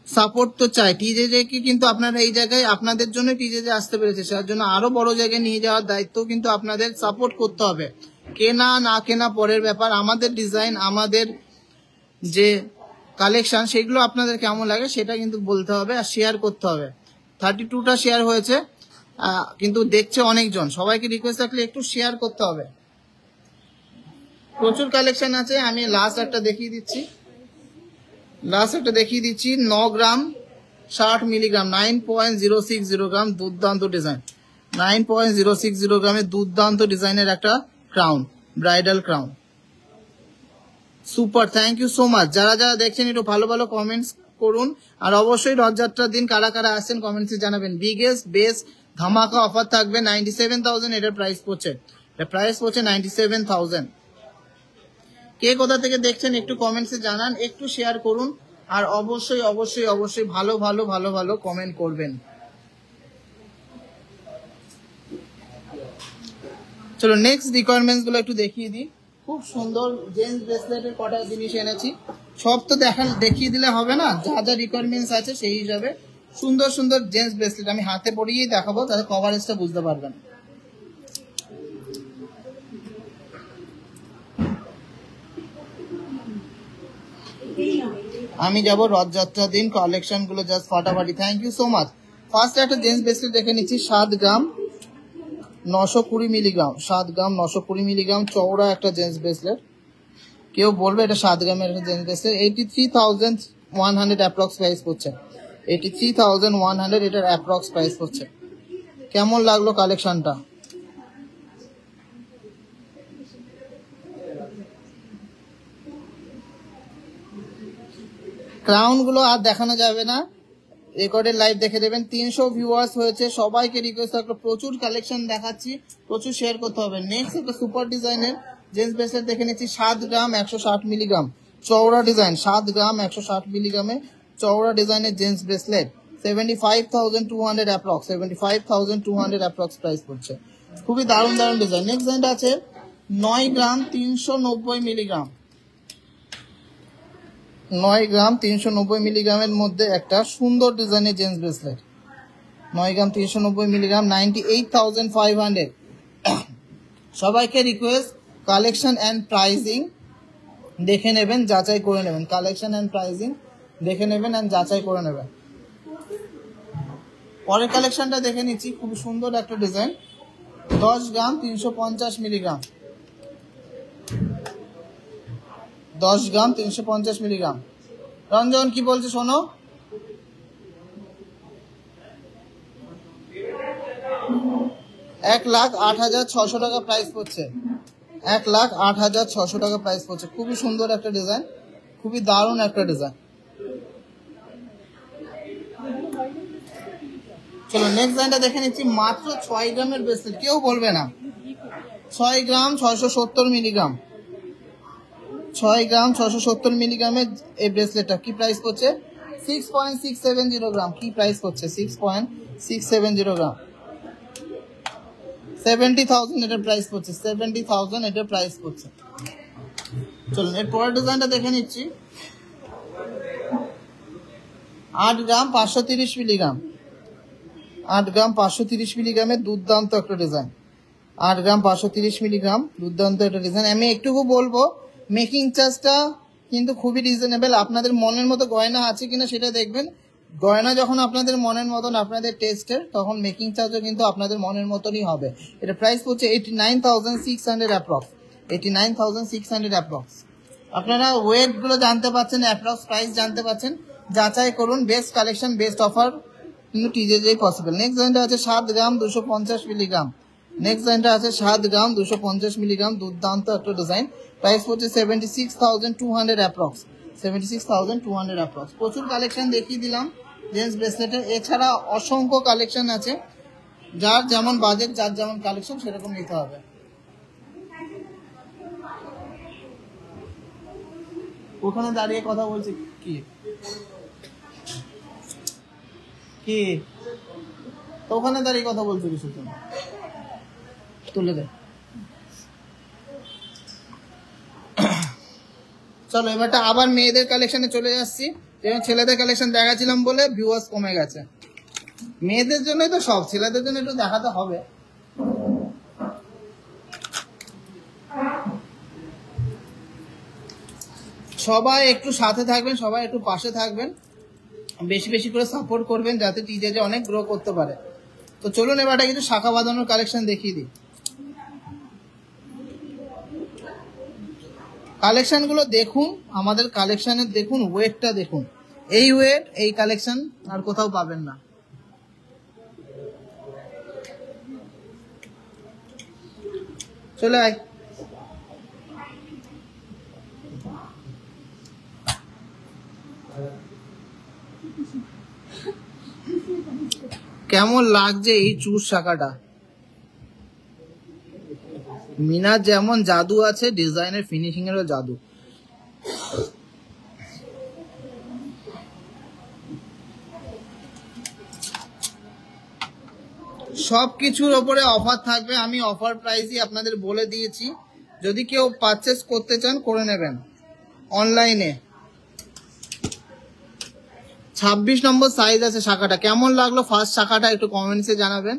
সাপোর্ট তো চাই। টিজেজে কি কিন্তু আপনারা এই জায়গায় আপনাদের জন্য টিজেজে আসতে পেরেছে, তার জন্য আরো বড় জায়গায় নিয়ে যাওয়ার দায়িত্ব কিন্তু আপনাদের। সাপোর্ট করতে হবে, কেনা না কেনা পরের ব্যাপার। আমাদের ডিজাইন, আমাদের যে কালেকশন, সেগুলো আপনাদের কেমন লাগে সেটা কিন্তু বলতে হবে, আর শেয়ার করতে হবে। 32টা শেয়ার হয়েছে, কিন্তু দেখছে অনেকজন। সবাইকে রিকোয়েস্ট থাকলে একটু শেয়ার করতে হবে। প্রচুর কালেকশন আছে। আমি লাস্ট একটা দেখিয়ে দিচ্ছি, 9 গ্রাম 60 মিলিগ্রাম, 9.060 গ্রাম। দুর্দান্ত ডিজাইন, 9.060 গ্রামের দুর্দান্ত ডিজাইনের একটা crown, bridal crown. Super, thank you so much. যারা যারা দেখছেন একটু ভালো ভালো কমেন্টস করুন, আর অবশ্যই রথযাত্রার দিন কারা কারা আসছেন কমেন্টসে জানাবেন। বিগেস্ট বেস্ট ধামাকা অফার থাকবে। 97,000 এটার প্রাইস পড়ছে, এটা প্রাইস পড়ছে 97,000। কে কোথা থেকে দেখছেন একটু কমেন্টসে জানান, একটু শেয়ার করুন, আর অবশ্যই অবশ্যই অবশ্যই ভালো ভালো ভালো ভালো কমেন্ট করবেন। চলো নেক্সট রিকোয়ারমেন্টস গুলো একটু দেখিয়ে দিই। খুব সুন্দর জেন্টস ব্রেসলেটের কটা জিনিস এনেছি, সব তো দেখিয়ে দিলে হবে না, যা যা রিকোয়ারমেন্টস আছে সেই হিসাবে সুন্দর সুন্দর জেন্টস ব্রেসলেট আমি হাতে পরিয়েই দেখাবো, তাহলে কভারেজটা বুঝতে পারবেন। আমি যাব রথযাত্রার দিন, কালেকশন গুলো জাস্ট ফাটাফাটি। Thank you so much. First একটা জেন্টস ব্রেসলেট দেখে নিচ্ছি, 7 গ্রাম 920 মিলিগ্রাম, 7 গ্রাম 920 মিলিগ্রাম চওড়া একটা জেন্টস ব্রেসলেট। কেউ বলবে এটা 7 গ্রামের একটা জেন্টস ব্রেসলেট। 83,100 অ্যাপ্রক্স প্রাইস পড়ছে, 83,100 এটার অ্যাপ্রক্স প্রাইস পড়ছে। কেমন লাগলো কালেকশনটা? ক্রাউন গুলো আর দেখানো যাবে না, রেকর্ডের লাইভ দেখে দেবেন। 300 ভিউয়ার্স হয়েছে, সবাইকে রিকোয়েস্ট থাকলো, প্রচুর কালেকশন দেখাচ্ছি, প্রচুর শেয়ার করতে হবে। নেক্সট একটা সুপার ডিজাইনের জেন্টস ব্রেসলেট দেখে নিচ্ছি, 7 গ্রাম 160 মিলিগ্রাম চওড়া ডিজাইন, 7 গ্রাম 160 মিলিগ্রামে চওড়া ডিজাইনের gents bracelet. 75,200 approx, 75,200 approx price পড়ছে। খুবই দারুণ দারুণ ডিজাইন। নেক্সট ডিজাইনটা আছে 9 গ্রাম 390 মিলিগ্রাম, 9 গ্রাম 390 মিলিগ্রামের মধ্যে একটা সুন্দর ডিজাইনের জেন্টস ব্রেসলেট। 9 গ্রাম 390 মিলিগ্রাম, 98,500। সবাইকে রিকোয়েস্ট, কালেকশন অ্যান্ড প্রাইজিং দেখে নেবেন, যাচাই করে নেবেন। কালেকশন অ্যান্ড প্রাইজিং দেখে নেবেন অ্যান্ড যাচাই করে নেবেন। পরের কালেকশনটা দেখে নিচ্ছি, খুব সুন্দর একটা ডিজাইন, 10 গ্রাম 350 মিলিগ্রাম, 10 গ্রাম 350 মিলিগ্রাম। রঞ্জন কি বলছে শোনো। 1,08,600 টাকা প্রাইস পড়ছে, 1,08,600 টাকা প্রাইস পড়ছে। খুবই সুন্দর একটা ডিজাইন, খুবই দারুণ একটা ডিজাইন। চলো নেক্সট ডিজাইনটা দেখে নিচ্ছি। মাত্র 6 গ্রামের ব্রেসলেট, কেউ বলবে না। 6 গ্রাম 670 মিলিগ্রাম, 6 গ্রাম 670 মিলিগ্রামের এই ব্রেসলেটটা কি প্রাইস পড়ছে? 6.670 গ্রাম। কি প্রাইস পড়ছে? 6.670 গ্রাম, 70,000 এটার প্রাইস পড়ছে, 70,000 এটার প্রাইস পড়ছে। চলুন এর পরের ডিজাইনটা দেখে নিচ্ছি। 8 গ্রাম 530 মিলিগ্রাম, 8 গ্রাম 530 মিলিগ্রামের দুর্দান্ত একটা ডিজাইন। 8 গ্রাম 530 মিলিগ্রাম, দুর্দান্ত একটা ডিজাইন। আমি একটুকু বলবো মেকিং চার্জটা কিন্তু খুবই রিজনেবল। আপনাদের মনের মতো গয়না আছে কিনা সেটা দেখবেন। গয়না যখন আপনাদের মনের মতন, আপনাদের টেস্টের, তখন মেকিং চার্জও কিন্তু আপনাদের মনের মতনই হবে। এটা প্রাইস পড়ছে 89,600 অ্যাপ্রক্স, 89,600 অ্যাপ্রক্স। আপনারা ওয়েটগুলো জানতে পারছেন, অ্যাপ্রক্স প্রাইস জানতে পারছেন, যাচাই করুন। বেস্ট কালেকশন, বেস্ট অফার কিন্তু টিজেজেই পসিবল। নেক্সট জয়েন্টটা আছে 7 গ্রাম 250 মিলিগ্রাম, নেক্সট জয়েন্টটা আছে 7 গ্রাম 250 মিলিগ্রাম, দুর্দান্ত একটা ডিজাইন। প্রাইস পড়ছে 76,200 অ্যাপ্রক্স, 76,200 অ্যাপ্রক্স। প্রচুর কালেকশন দেখিয়ে দিলাম জেন্টস ব্রেসলেটের। এছাড়া অসংখ্য কালেকশন আছে, যার যেমন বাজেট, যার যেমন কালেকশন সেরকম নিতে হবে। ওখানে দাঁড়িয়ে কথা বলছি কি কি তো ওখানে দাঁড়িয়ে কথা বলছো কিছুর জন্য? তুলে দে। চলো এবারটা আবার মেয়েদের কালেকশনে চলে যাচ্ছি। যেমন ছেলেদের কালেকশন দেখাচ্ছিলাম বলে ভিউয়ার্স কমে গেছে। মেয়েদের জন্যই তো সব, ছেলেদের জন্য একটু দেখাতে হবে। সবাই একটু সাথে থাকবেন, সবাই একটু পাশে থাকবেন, বেশি বেশি করে সাপোর্ট করবেন যাতে টিজেজে অনেক গ্রো করতে পারে। তো চলুন এবারটা কিছু শাখা বাঁধানোর কালেকশন দেখিয়ে দিই। কালেকশন গুলো দেখুন, আমাদের কালেকশনের দেখুন, ওয়েটটা দেখুন। এই ওয়েট, এই কালেকশন আর কোথাও পাবেন না। চলে আয়। কেমন লাগছে এই চুর শাখাটা? মিনার যেমন জাদু আছে, ডিজাইনের ফিনিশিং এরও জাদু। সবকিছুর ওপরে অফার থাকবে, আমি অফার প্রাইসই আপনাদের বলে দিয়েছি। যদি কেউ পারচেস করতে চান করে নেবেন অনলাইনে। 26 নম্বর সাইজ আছে শাখাটা। কেমন লাগলো ফার্স্ট শাখাটা একটু কমেন্টসে জানাবেন।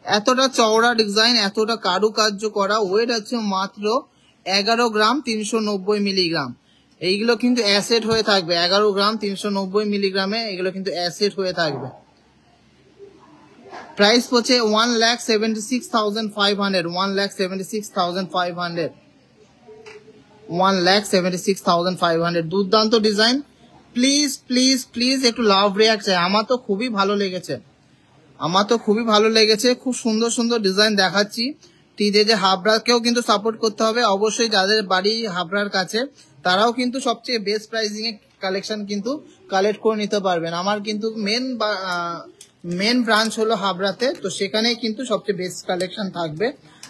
এতটা চওড়া ডিজাইন, এতটা কারুকার্য করা, ওয়েট আছে মাত্র 11 গ্রাম 390 মিলিগ্রাম। এইগুলো কিন্তু অ্যাসেট হয়ে থাকবে, 11 গ্রাম 390 মিলিগ্রামে এগুলো কিন্তু অ্যাসেট হয়ে থাকবে। প্রাইস পড়ছে 1,76,500, 1,76,500, 1,76,500। দুর্দান্ত ডিজাইন। প্লিজ প্লিজ প্লিজ একটু লাভ রিয়াক্ট চাই। আমার তো খুবই ভালো লেগেছে, আমার তো খুবই ভালো লেগেছে। খুব সুন্দর সুন্দর ডিজাইন দেখাচ্ছি। টিজেজে হাবড়াকেও কিন্তু সাপোর্ট করতে হবে অবশ্যই। যাদের বাড়ি হাবড়ার কাছে তারাও কিন্তু সবচেয়ে বেস্ট প্রাইসিং এ কালেকশন কিন্তু কালেক্ট করে নিতে পারবেন। আমার কিন্তু মেন ব্রাঞ্চ হলো হাবড়াতে, তো সেখানেই কিন্তু সবচেয়ে বেস্ট কালেকশন থাকবে।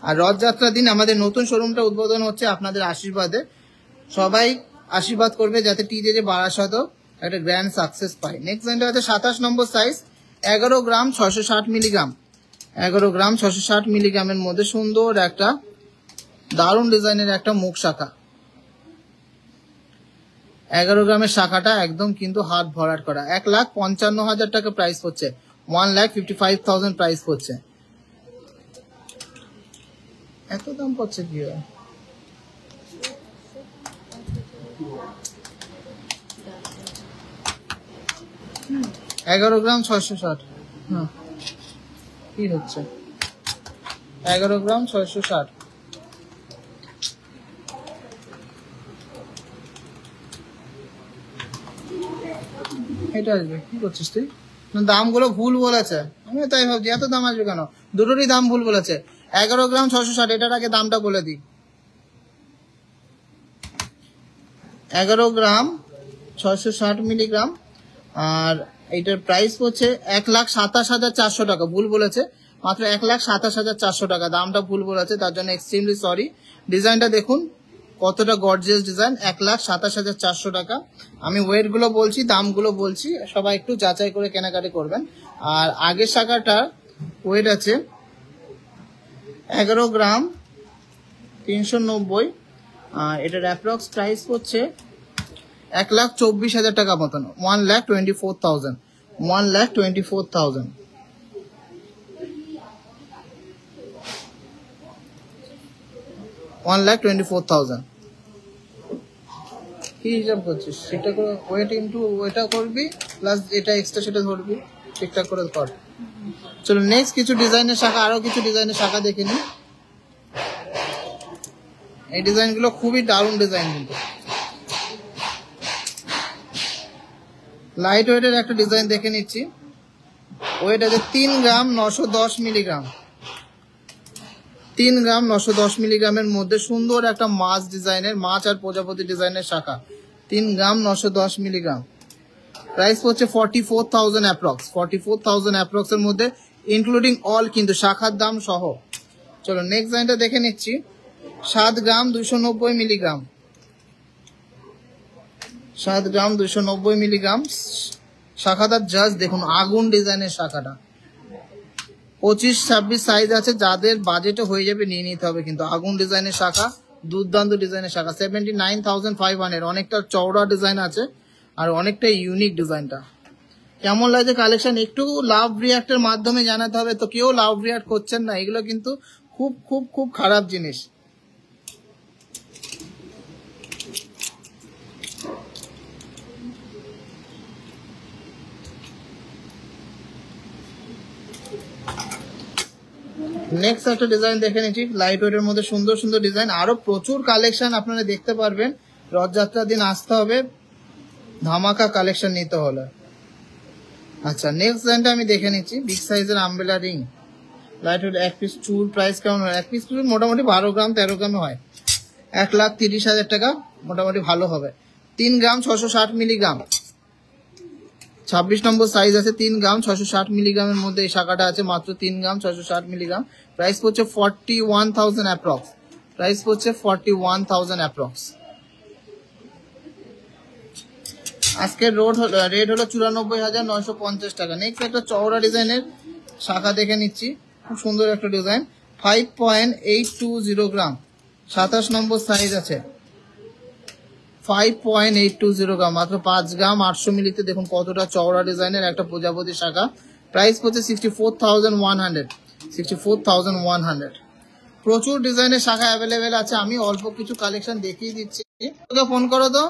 আর রথযাত্রার দিন আমাদের নতুন শোরুমটা উদ্বোধন হচ্ছে আপনাদের আশীর্বাদে। সবাই আশীর্বাদ করবে যাতে টিজেজে বারাসাতও একটা গ্র্যান্ড সাকসেস পায়। নেক্সট জয়েন্টটা আছে 27 নম্বর সাইজ, 11 গ্রাম 660 মিলিগ্রাম, 11 গ্রাম 660 মিলিগ্রামের মধ্যে সুন্দর একটা দারুণ ডিজাইনের একটা মুখ শাখা। 11 গ্রামের শাখাটা একদম কিন্তু হাত ভরাট করা। 1,55,000 টাকা প্রাইস হচ্ছে, 1,55,000 প্রাইস হচ্ছে। এত দাম পড়ছে কি হয়? 11 গ্রাম 660। হ্যাঁ কি হচ্ছে? 11 গ্রাম 660। এটা আসবে, কি করছিস তুই? দামগুলো ভুল বলেছে, আমি তাই ভাবছি এত দাম আসবে কেন? দুটোরই দাম ভুল বলেছে। 11 গ্রাম 660, এটার আগে দামটা বলে দিই। 11 গ্রাম 660 মিলিগ্রাম, আর এইটার প্রাইস হচ্ছে 1,27,400 টাকা। ভুল বলেছে, মাত্র 1,27,400 টাকা। দামটা ভুল বলেছে, তার জন্য এক্সট্রিমলি সরি। ডিজাইনটা দেখুন কতটা গর্জিয়াস ডিজাইন, 1,27,400 টাকা। আমি ওয়েট গুলো বলছি, দামগুলো বলছি, সবাই একটু যাচাই করে কেনাকাটি করবেন। আর আগের শাখাটার ওয়েট আছে 11 গ্রাম 390, এটার অ্যাপ্রক্স প্রাইস হচ্ছে 1,24,000 টাকা মতন, 1,24,000, 1,24,000। কি হিসাব করছিস? সেটা করে ওয়েট ইন্টু ওইটা করবি, প্লাস এটা এক্সট্রা সেটা ধরবি, ঠিকঠাক করে কর। চলো নেক্সট কিছু ডিজাইনের শাখা, আরো কিছু ডিজাইনের শাখা দেখে নিই। এই ডিজাইন গুলো খুবই দারুণ ডিজাইন, কিন্তু লাইট ওয়েটের একটা ডিজাইন দেখে নিচ্ছি। ওয়েট আছে 3 গ্রাম 910 মিলিগ্রাম, 3 গ্রাম 910 মিলিগ্রামের মধ্যে সুন্দর একটা মাছ ডিজাইনের, মাছ আর প্রজাপতি ডিজাইনের শাখা, 3 গ্রাম 910 মিলিগ্রাম। প্রাইস হচ্ছে 44,000 অ্যাপ্রক্স, 44,000 অ্যাপ্রক্স এর মধ্যে ইনক্লুডিং অল, কিন্তু শাখার দাম সহ। চলো নেক্সট ডিজাইনটা দেখে নিচ্ছি। 7 গ্রাম 290 মিলিগ্রাম, 7 গ্রাম 290 মিলিগ্রাম। শাখাটা জাস্ট দেখুন, আগুন ডিজাইনের শাখাটা। 25-26 সাইজ আছে, যাদের বাজেটে হয়ে যাবে নিয়ে নিতে হবে, কিন্তু আগুন ডিজাইনের শাখা, দুর্দান্ত ডিজাইনের শাখা। 79,500, অনেকটা চওড়া ডিজাইন আছে আর অনেকটা ইউনিক ডিজাইনটা। কেমন লাগছে কালেকশন একটু লাভ রিয়াক্টের মাধ্যমে জানাতে হবে। তো কেউ লাভ রিয়াক্ট করছেন না, এগুলো কিন্তু খুব খুব খুব খারাপ জিনিস। নেক্সট একটা ডিজাইন দেখে নিচ্ছি, লাইট ওয়েটের মধ্যে সুন্দর সুন্দর ডিজাইন, আরো প্রচুর কালেকশন আপনারা দেখতে পারবেন। রথযাত্রার দিন আসতে হবে, ধামাকা কালেকশন নিতে হলে। আচ্ছা নেক্সট ডিজাইনটা আমি দেখে নিচ্ছি। বিগ সাইজের আমব্রেলা রিং, লাইট ওয়েট, এক পিস চুল। প্রাইস কেমন হয়? এক পিস চুল মোটামুটি 12 গ্রাম 13 গ্রামে হয়, 1,30,000 টাকা মোটামুটি ভালো হবে। 3 গ্রাম 660 মিলিগ্রাম, 26 নম্বর সাইজ আছে। 3 গ্রাম 660 মিলিগ্রামের মধ্যে এই শাখাটা আছে, মাত্র 3 গ্রাম 660 মিলিগ্রাম। প্রাইস হচ্ছে 41,000 অ্যাপ্রক্স, প্রাইস হচ্ছে 41,000 অ্যাপ্রক্স। আজকের রেট হলো 94,950 টাকা। নেক্সট একটা চওড়া ডিজাইনের শাখা দেখে নিচ্ছি, খুব সুন্দর একটা ডিজাইন। 5.820 গ্রাম, 27 নম্বর সাইজ আছে। 5.820 গ্রাম, মাত্র 5 গ্রাম 800 মিলিতে দেখুন কতটা চওড়া ডিজাইনের একটা প্রজাপতি শাখা। প্রাইস হচ্ছে 64,100, 64,100। প্রচুর ডিজাইনের শাখা অ্যাভেলেবেল আছে, আমি অল্প কিছু কালেকশন দেখিয়ে দিচ্ছি। তোকে ফোন করো তো।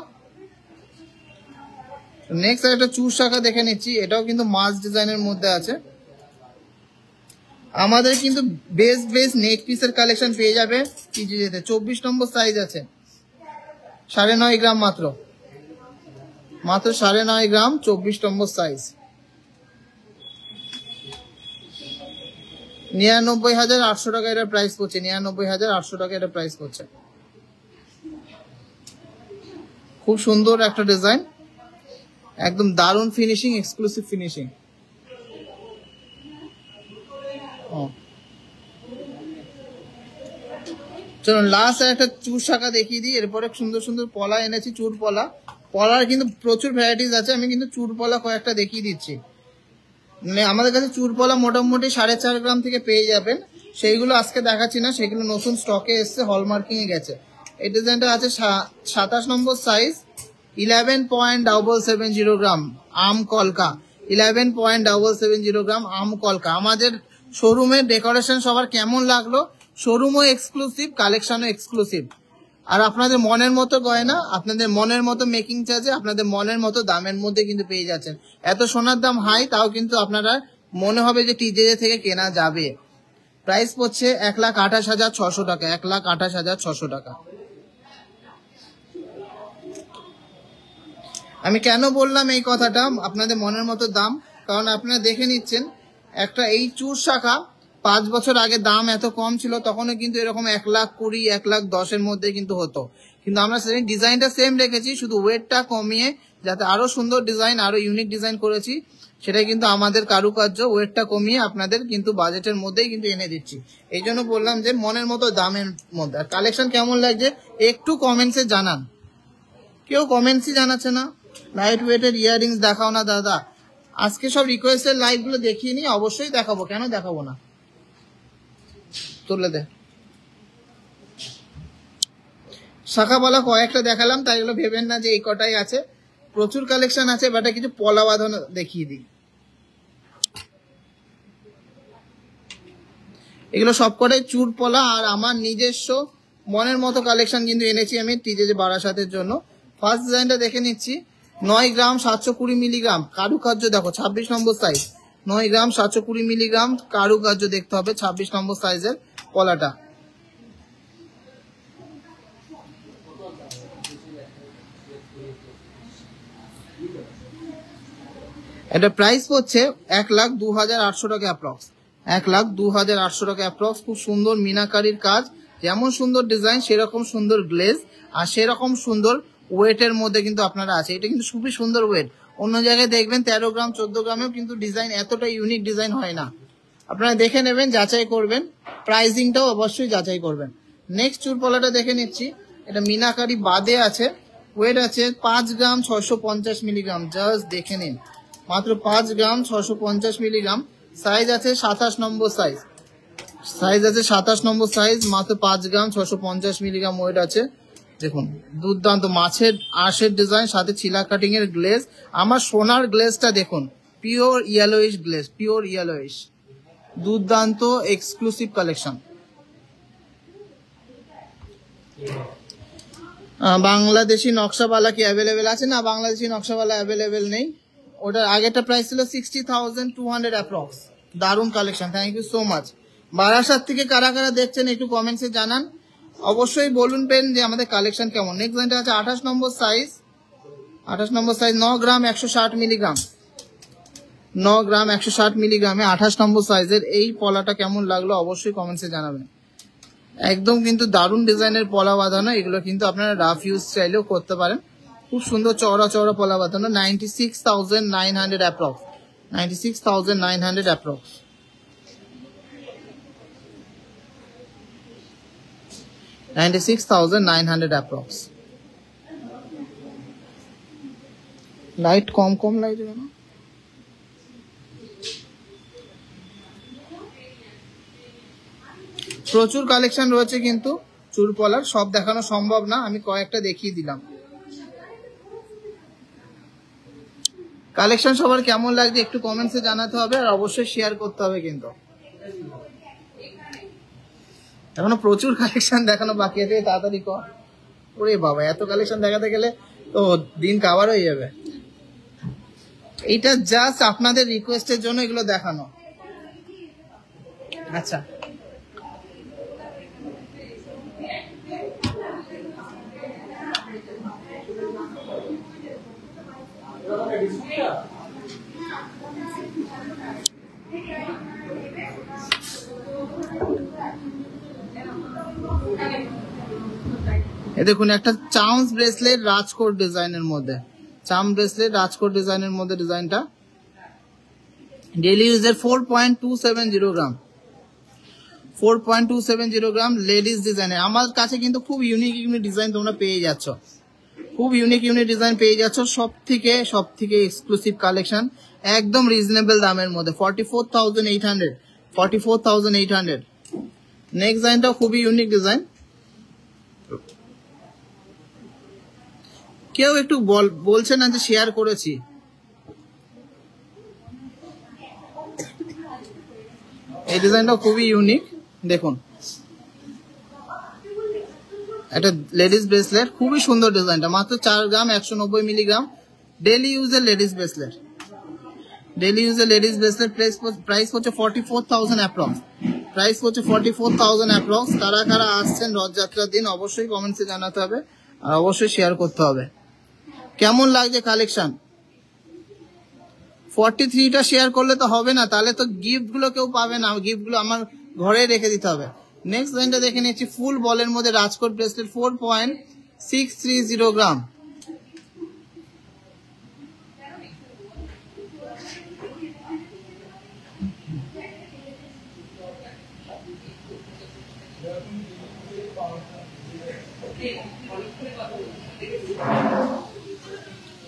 নেক্সট একটা চুর শাখা দেখে নিচ্ছি, এটাও কিন্তু মাছ ডিজাইনের মধ্যে আছে। আমাদের কিন্তু বেস্ট নেক পিসের কালেকশন পেয়ে যাবে পিজিতে। 24 নম্বর সাইজ আছে, 9.5 গ্রাম, মাত্র 9.5 গ্রাম, 24 নম্বর সাইজ। 99,800 টাকা এটা প্রাইস পড়ছে, 99,800 টাকা এটা প্রাইস পড়ছে। খুব সুন্দর একটা ডিজাইন, একদম দারুণ ফিনিশিং, এক্সক্লুসিভ ফিনিশিং। চলুন লাস্ট একটা চুর শাখা দেখিয়ে দিই, এরপরে সুন্দর সুন্দর পলা এনেছি, চুর পলা। পলার কিন্তু প্রচুর ভ্যারাইটিস আছে, আমি কিন্তু চুর পলা কয়েকটা দেখিয়ে দিচ্ছি। মানে আমাদের কাছে চুর পলা মোটামুটি 4.5 গ্রাম থেকে পেয়ে যাবেন, সেইগুলো আজকে দেখাচ্ছি না, সেগুলো নতুন স্টকে এসছে, হলমার্কিং এ গেছে। এই ডিজাইনটা আছে 27 নম্বর সাইজ, 11.770 গ্রাম, আম কলকা। 11.770 গ্রাম আম কলকা। আমাদের শোরুমের ডেকোরেশন সবার কেমন লাগলো? শোরুমও এক্সক্লুসিভ, কালেকশনও এক্সক্লুসিভ। আর আপনাদের মনের মতো গয়না, আপনাদের মনের মতো মেকিং চার্জে, আপনাদের মনের মতো দামের মধ্যে কিন্তু পেয়ে যাচ্ছেন। এত সোনার দাম হাই, তাও কিন্তু আপনারা মনে হবে যে টিজে থেকে কেনা যাবে। প্রাইস পড়ছে 1,28,600 টাকা, 1,28,600 টাকা। আমি কেন বললাম এই কথাটা, আপনাদের মনের মতো দাম, কারণ আপনারা দেখে নিচ্ছেন একটা এই চুর শাখা 5 বছর আগে দাম এত কম ছিল, তখনও কিন্তু এরকম 1,20,000 1,10,000 মধ্যে কিন্তু হতো। কিন্তু আমরা সেদিন ডিজাইনটা সেম রেখেছি, শুধু ওয়েটটা কমিয়ে যাতে আরো সুন্দর ডিজাইন, আরো ইউনিক ডিজাইন করেছি। সেটাই কিন্তু আমাদের কারুকার্য, ওয়েটটা কমিয়ে আপনাদের কিন্তু বাজেটের মধ্যেই কিন্তু এনে দিচ্ছি। এই জন্য বললাম যে মনের মতো দামের মধ্যে। আর কালেকশন কেমন লাগছে একটু কমেন্টসে জানান। কেউ কমেন্টসই জানাচ্ছে না। লাইট ওয়েটের ইয়াররিংস দেখাও না দাদা। আজকে সব রিকোয়েস্টের লাইভ গুলো দেখিয়ে নিই, অবশ্যই দেখাবো, কেন দেখাবো না। তুলে দে। শাখাপালা কয়েকটা দেখালাম, তাই এগুলো ভেবেন না যে এই কটাই আছে, প্রচুর কালেকশন আছে। বাট কিছু পলা বাঁধানো দেখিয়ে দিই। এগুলো সবকটাই চুর পলা, আর আমার নিজস্ব মনের মতো কালেকশন কিন্তু এনেছি আমি টিজে বারাসাতের জন্য। ফার্স্ট ডিজাইনটা দেখে নিচ্ছি। 9 গ্রাম 720 মিলিগ্রাম কারুকার্য দেখো, 26 নম্বর সাইজ। 9 গ্রাম 720 মিলিগ্রাম কারুকার্য দেখতে হবে, 26 নম্বর সাইজের পলাটা। এটা প্রাইস পড়ছে 1,02,800 টাকা অ্যাপ্রক্স। 1,02,800 টাকা অ্যাপ্রক্স। খুব সুন্দর মিনাকারির কাজ, যেমন সুন্দর ডিজাইন সেরকম সুন্দর গ্লেজ, আর সেরকম সুন্দর ওয়েটের মধ্যে কিন্তু আপনারা আছে। এটা কিন্তু খুবই সুন্দর ওয়েট। অন্য জায়গায় দেখবেন 13 গ্রাম 14 গ্রামেও কিন্তু ডিজাইন এতটা ইউনিক ডিজাইন হয় না। আপনারা দেখে নেবেন, যাচাই করবেন, প্রাইসিংটাও অবশ্যই যাচাই করবেন। নেক্সট চুরপলাটা দেখে নিচ্ছি। এটা মিনাকারি বাদে আছে, ওয়েট আছে 5 গ্রাম 650 মিলিগ্রাম। জাস্ট দেখে নিন, মাত্র 5 গ্রাম 650 মিলিগ্রাম। সাইজ আছে 27 নম্বর সাইজ। সাইজ আছে 27 নম্বর সাইজ, মাত্র 5 গ্রাম 650 মিলিগ্রাম ওয়েট আছে। দেখুন দুর্দান্ত মাছের আঁশের ডিজাইন, সাথে চিলা কাটিং এর গ্লেজ। আমার সোনার গ্লেজটা দেখুন, pure yellowish glaze, pure yellowish. দুর্দান্ত এক্সক্লুসিভ কালেকশন। বাংলাদেশি নকশাওয়ালা কি অ্যাভেলেবেল আছে? না, বাংলাদেশি নকশাওয়ালা অ্যাভেলেবেল নেই। ওটার আগেরটা প্রাইস ছিল 60,200 অ্যাপ্রক্স। দারুণ collection, thank you so much. Barasat থেকে কারা কারা দেখছেন একটু কমেন্টসে জানান, অবশ্যই বলুন পেন যে আমাদের কালেকশন কেমন। নেক্সট লাইনটা আছে 28 নম্বর সাইজ। 28 নম্বর সাইজ 9 গ্রাম 160 মিলিগ্রাম। 9 গ্রাম 160 মিলিগ্রামে 28 নম্বর সাইজের এই পলাটা কেমন লাগলো অবশ্যই কমেন্টসে জানাবেন। একদম কিন্তু দারুণ ডিজাইনের পলা বাঁধানো। এগুলো কিন্তু আপনারা রাফ ইউজ চাইলেও করতে পারেন। খুব সুন্দর চওড়া চওড়া পলা বাঁধানো। 96,900 অ্যাপ্রক্স। 96,900 অ্যাপ্রক্স। 96,900 অ্যাপ্রক্স। লাইট কম কম লাইট কেন? প্রচুর কালেকশন রয়েছে কিন্তু চুল পলার, সব দেখানো সম্ভব না, আমি কয়েকটা দেখিয়ে দিলাম। কালেকশন সবার কেমন লাগছে একটু কমেন্টসে জানাতে হবে, আর অবশ্যই শেয়ার করতে হবে। কিন্তু এখনো প্রচুর কালেকশন দেখানো বাকি আছে, তাড়াতাড়ি কর। ওরে বাবা, এত কালেকশন দেখাতে গেলে তো দিন কাভার হয়ে যাবে। এইটা জাস্ট আপনাদের রিকোয়েস্টের জন্য এগুলো দেখানো। আচ্ছা, দেখুন একটা চাউন্স ব্রেসলেট রাজকোট ডিজাইনের মধ্যে, চাম ব্রেসলেট রাজকোট ডিজাইনের মধ্যে ডিজাইনটা। ডেইলি ইউজের 4.270 গ্রাম। 4.270 গ্রাম লেডিস ডিজাইনের। আমার কাছে কিন্তু খুব ইউনিক ইউনিক ডিজাইন তোমরা পেয়ে যাচ্ছ, খুব ইউনিক ইউনিক ডিজাইন পেয়ে যাচ্ছ। সব থেকে এক্সক্লুসিভ কালেকশন, একদম রিজনেবল দামের মধ্যে। 44,800। 44,800। নেক্সট ডিজাইনটাও খুবই ইউনিক ডিজাইন। কেউ একটু বলছে না যে শেয়ার করেছি। এই ডিজাইনটা খুবই ইউনিক, দেখুন একটা লেডিস ব্রেসলেট, খুবই সুন্দর ডিজাইনটা। মাত্র 4 গ্রাম 190 মিলিগ্রাম। ডেইলি ইউজের লেডিস ব্রেসলেট। ডেইলি ইউজের লেডিস ব্রেসলেট প্রাইস হচ্ছে 44,000 অ্যাপ্রক্স। প্রাইস হচ্ছে 44,000 অ্যাপ্রক্স। কারা কারা আসছেন রথযাত্রার দিন অবশ্যই কমেন্টসে জানাতে হবে, আর অবশ্যই শেয়ার করতে হবে। কেমন লাগছে কালেকশন? 43টা শেয়ার করলে তো হবে না, তাহলে তো গিফট গুলো কেউ পাবে না, গিফট গুলো আমার ঘরে রেখে দিতে হবে। নেক্সট ডিজাইনটা দেখে নিচ্ছি, ফুল বলের মধ্যে রাজকোট ব্রেসলেট 4.630 গ্রাম।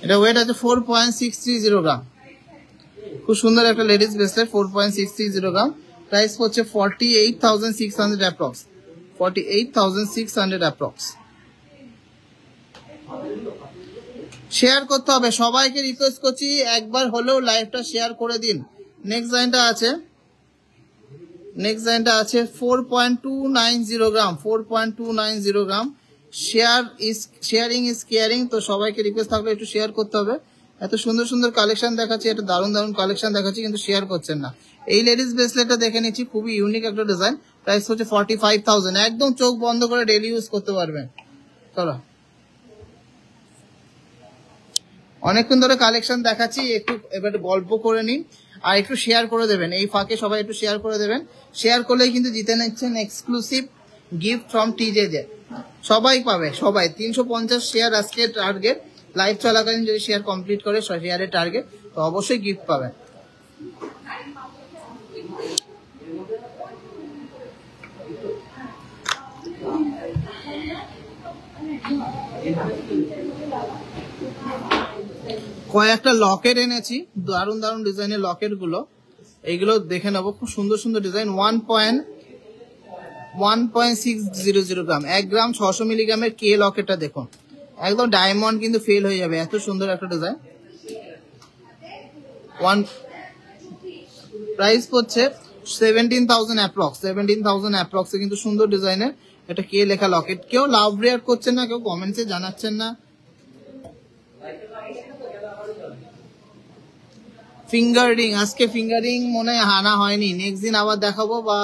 এটা ওয়েট আছে 4.630 গ্রাম। খুব সুন্দর একটা লেডিস ব্রেসলেট 4.630 গ্রাম। প্রাইস হচ্ছে 48,600 অ্যাপ্রক্স, 48,600 অ্যাপ্রক্স। শেয়ার করতে হবে, সবাইকে রিকোয়েস্ট করছি একবার হলেও লাইভটা শেয়ার করে দিন। নেক্সট ডিজাইনটা আছে 4.290 গ্রাম, 4.290 গ্রাম। শেয়ারিং ইজ কেয়ারিং, তো সবাইকে রিকোয়েস্ট থাকলে একটু শেয়ার করতে হবে। এত সুন্দর সুন্দর কালেকশন দেখাচ্ছি, এটা দারুণ দারুণ কালেকশন দেখাচ্ছি, কিন্তু শেয়ার করছেন না। এই লেডিস ব্রেসলেটটা দেখে নিচ্ছি, খুবই ইউনিক একটা ডিজাইন। প্রাইস হচ্ছে 45,000, একদম চোখ বন্ধ করে ডেলি ইউজ করতে পারবেন। চলো, অনেকক্ষণ ধরে কালেকশন দেখাচ্ছি, একটু এবার গল্প করে নিন আর একটু শেয়ার করে দেবেন। এই ফাঁকে সবাই একটু শেয়ার করে দেবেন। শেয়ার করলেই কিন্তু জিতে নিচ্ছেন এক্সক্লুসিভ গিফট ফ্রম টিজেজে। সবাই পাবে, সবাই। 350 শেয়ার আজকে টার্গেট, লাইভ চলাকালীন যদি শেয়ার কমপ্লিট করে শেয়ারের টার্গেট, তো অবশ্যই গিফট পাবেন। কয়েকটা লকেট এনেছি, দারুণ দারুণ ডিজাইনের লকেট গুলো, এইগুলো দেখে নেবো। খুব সুন্দর সুন্দর ডিজাইন। 1.600 গ্রাম, 1 গ্রাম 600 মিলিগ্রামের কে লকেটটা দেখুন, একদম ডায়মন্ড কিন্তু ফেল হয়ে যাবে, এত সুন্দর একটা ডিজাইন। প্রাইস হচ্ছে 17,000 অ্যাপ্রক্স, 17,000 অ্যাপ্রক্সে কিন্তু সুন্দর ডিজাইনের এটা কে লেখা লকেট। কেউ লাভ রিয়াক্ট করছেন না, কেউ কমেন্টসে জানাচ্ছেন না। ফিঙ্গারিং, আজকে ফিঙ্গারিং মনে হয় হানা হয়নি, নেক্সট দিন আবার দেখাবো, বা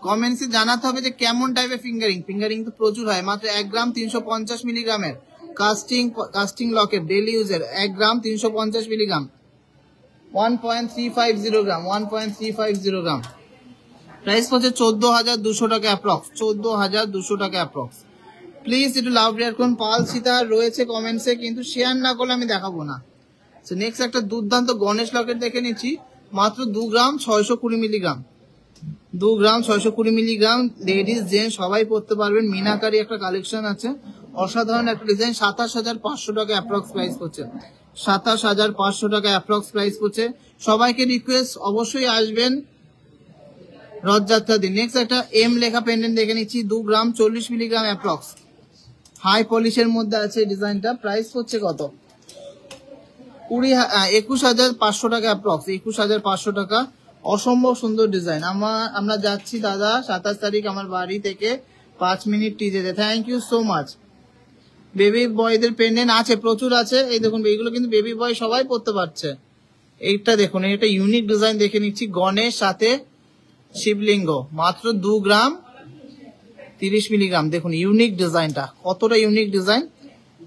কমেন্টসে জানাতে হবে যে কেমন টাইপের ফিঙ্গারিং। ফিঙ্গারিং তো প্রচুর হয়। মাত্র 1 গ্রাম 350 মিলিগ্রামের কাস্টিং লকেট, ডেলি ইউজের 1 গ্রাম 350 মিলিগ্রাম, 1.350 গ্রাম, 1.350 গ্রাম। প্রাইস হচ্ছে 14,200 টাকা অ্যাপ্রক্স, 14,200 টাকা অ্যাপ্রক্স। প্লিজ একটু লাভ রিয়ার করুন। পাল সীতা রয়েছে কমেন্টসে, কিন্তু শেয়ার না করলে আমি দেখাবো না। নেক্সট একটা দুর্দান্ত গণেশ লকেট দেখে নিচ্ছি, মাত্র 2 গ্রাম 620 মিলিগ্রাম, 2 গ্রাম 620 মিলিগ্রাম। লেডিস জেন্টস সবাই পড়তে পারবেন। মিনাকারি একটা কালেকশন আছে, অসাধারণ একটা ডিজাইন। 27,500 টাকা অ্যাপ্রক্স প্রাইস পড়ছে, 27,500 টাকা অ্যাপ্রক্স প্রাইস পড়ছে। সবাইকে রিকোয়েস্ট অবশ্যই আসবেন রথযাত্রা দিন। নেক্সট একটা এম লেখা পেন্ডেন্ট দেখে নিচ্ছি, 2 গ্রাম 40 মিলিগ্রাম অ্যাপ্রক্স, হাই পলিশের মধ্যে আছে ডিজাইনটা। প্রাইস হচ্ছে কত? 21,500 টাকা অ্যাপ্রক্স, 21,500 টাকা। অসম্ভব সুন্দর ডিজাইন। আমরা যাচ্ছি দাদা 27 তারিখ আমার বাড়ি থেকে 5 মিনিট টিজেতে। Thank you so much. Baby বয়দের পেন্ডেন্ট আছে, প্রচুর আছে। এই দেখুন, এইগুলো কিন্তু বেবি বয় সবাই পড়তে পারছে। এইটা দেখুন, এটা ইউনিক ডিজাইন দেখে নিচ্ছি, গণেশ সাথে শিবলিঙ্গ, মাত্র 2 গ্রাম 30 মিলিগ্রাম। দেখুন ইউনিক ডিজাইনটা, কতটা ইউনিক ডিজাইন।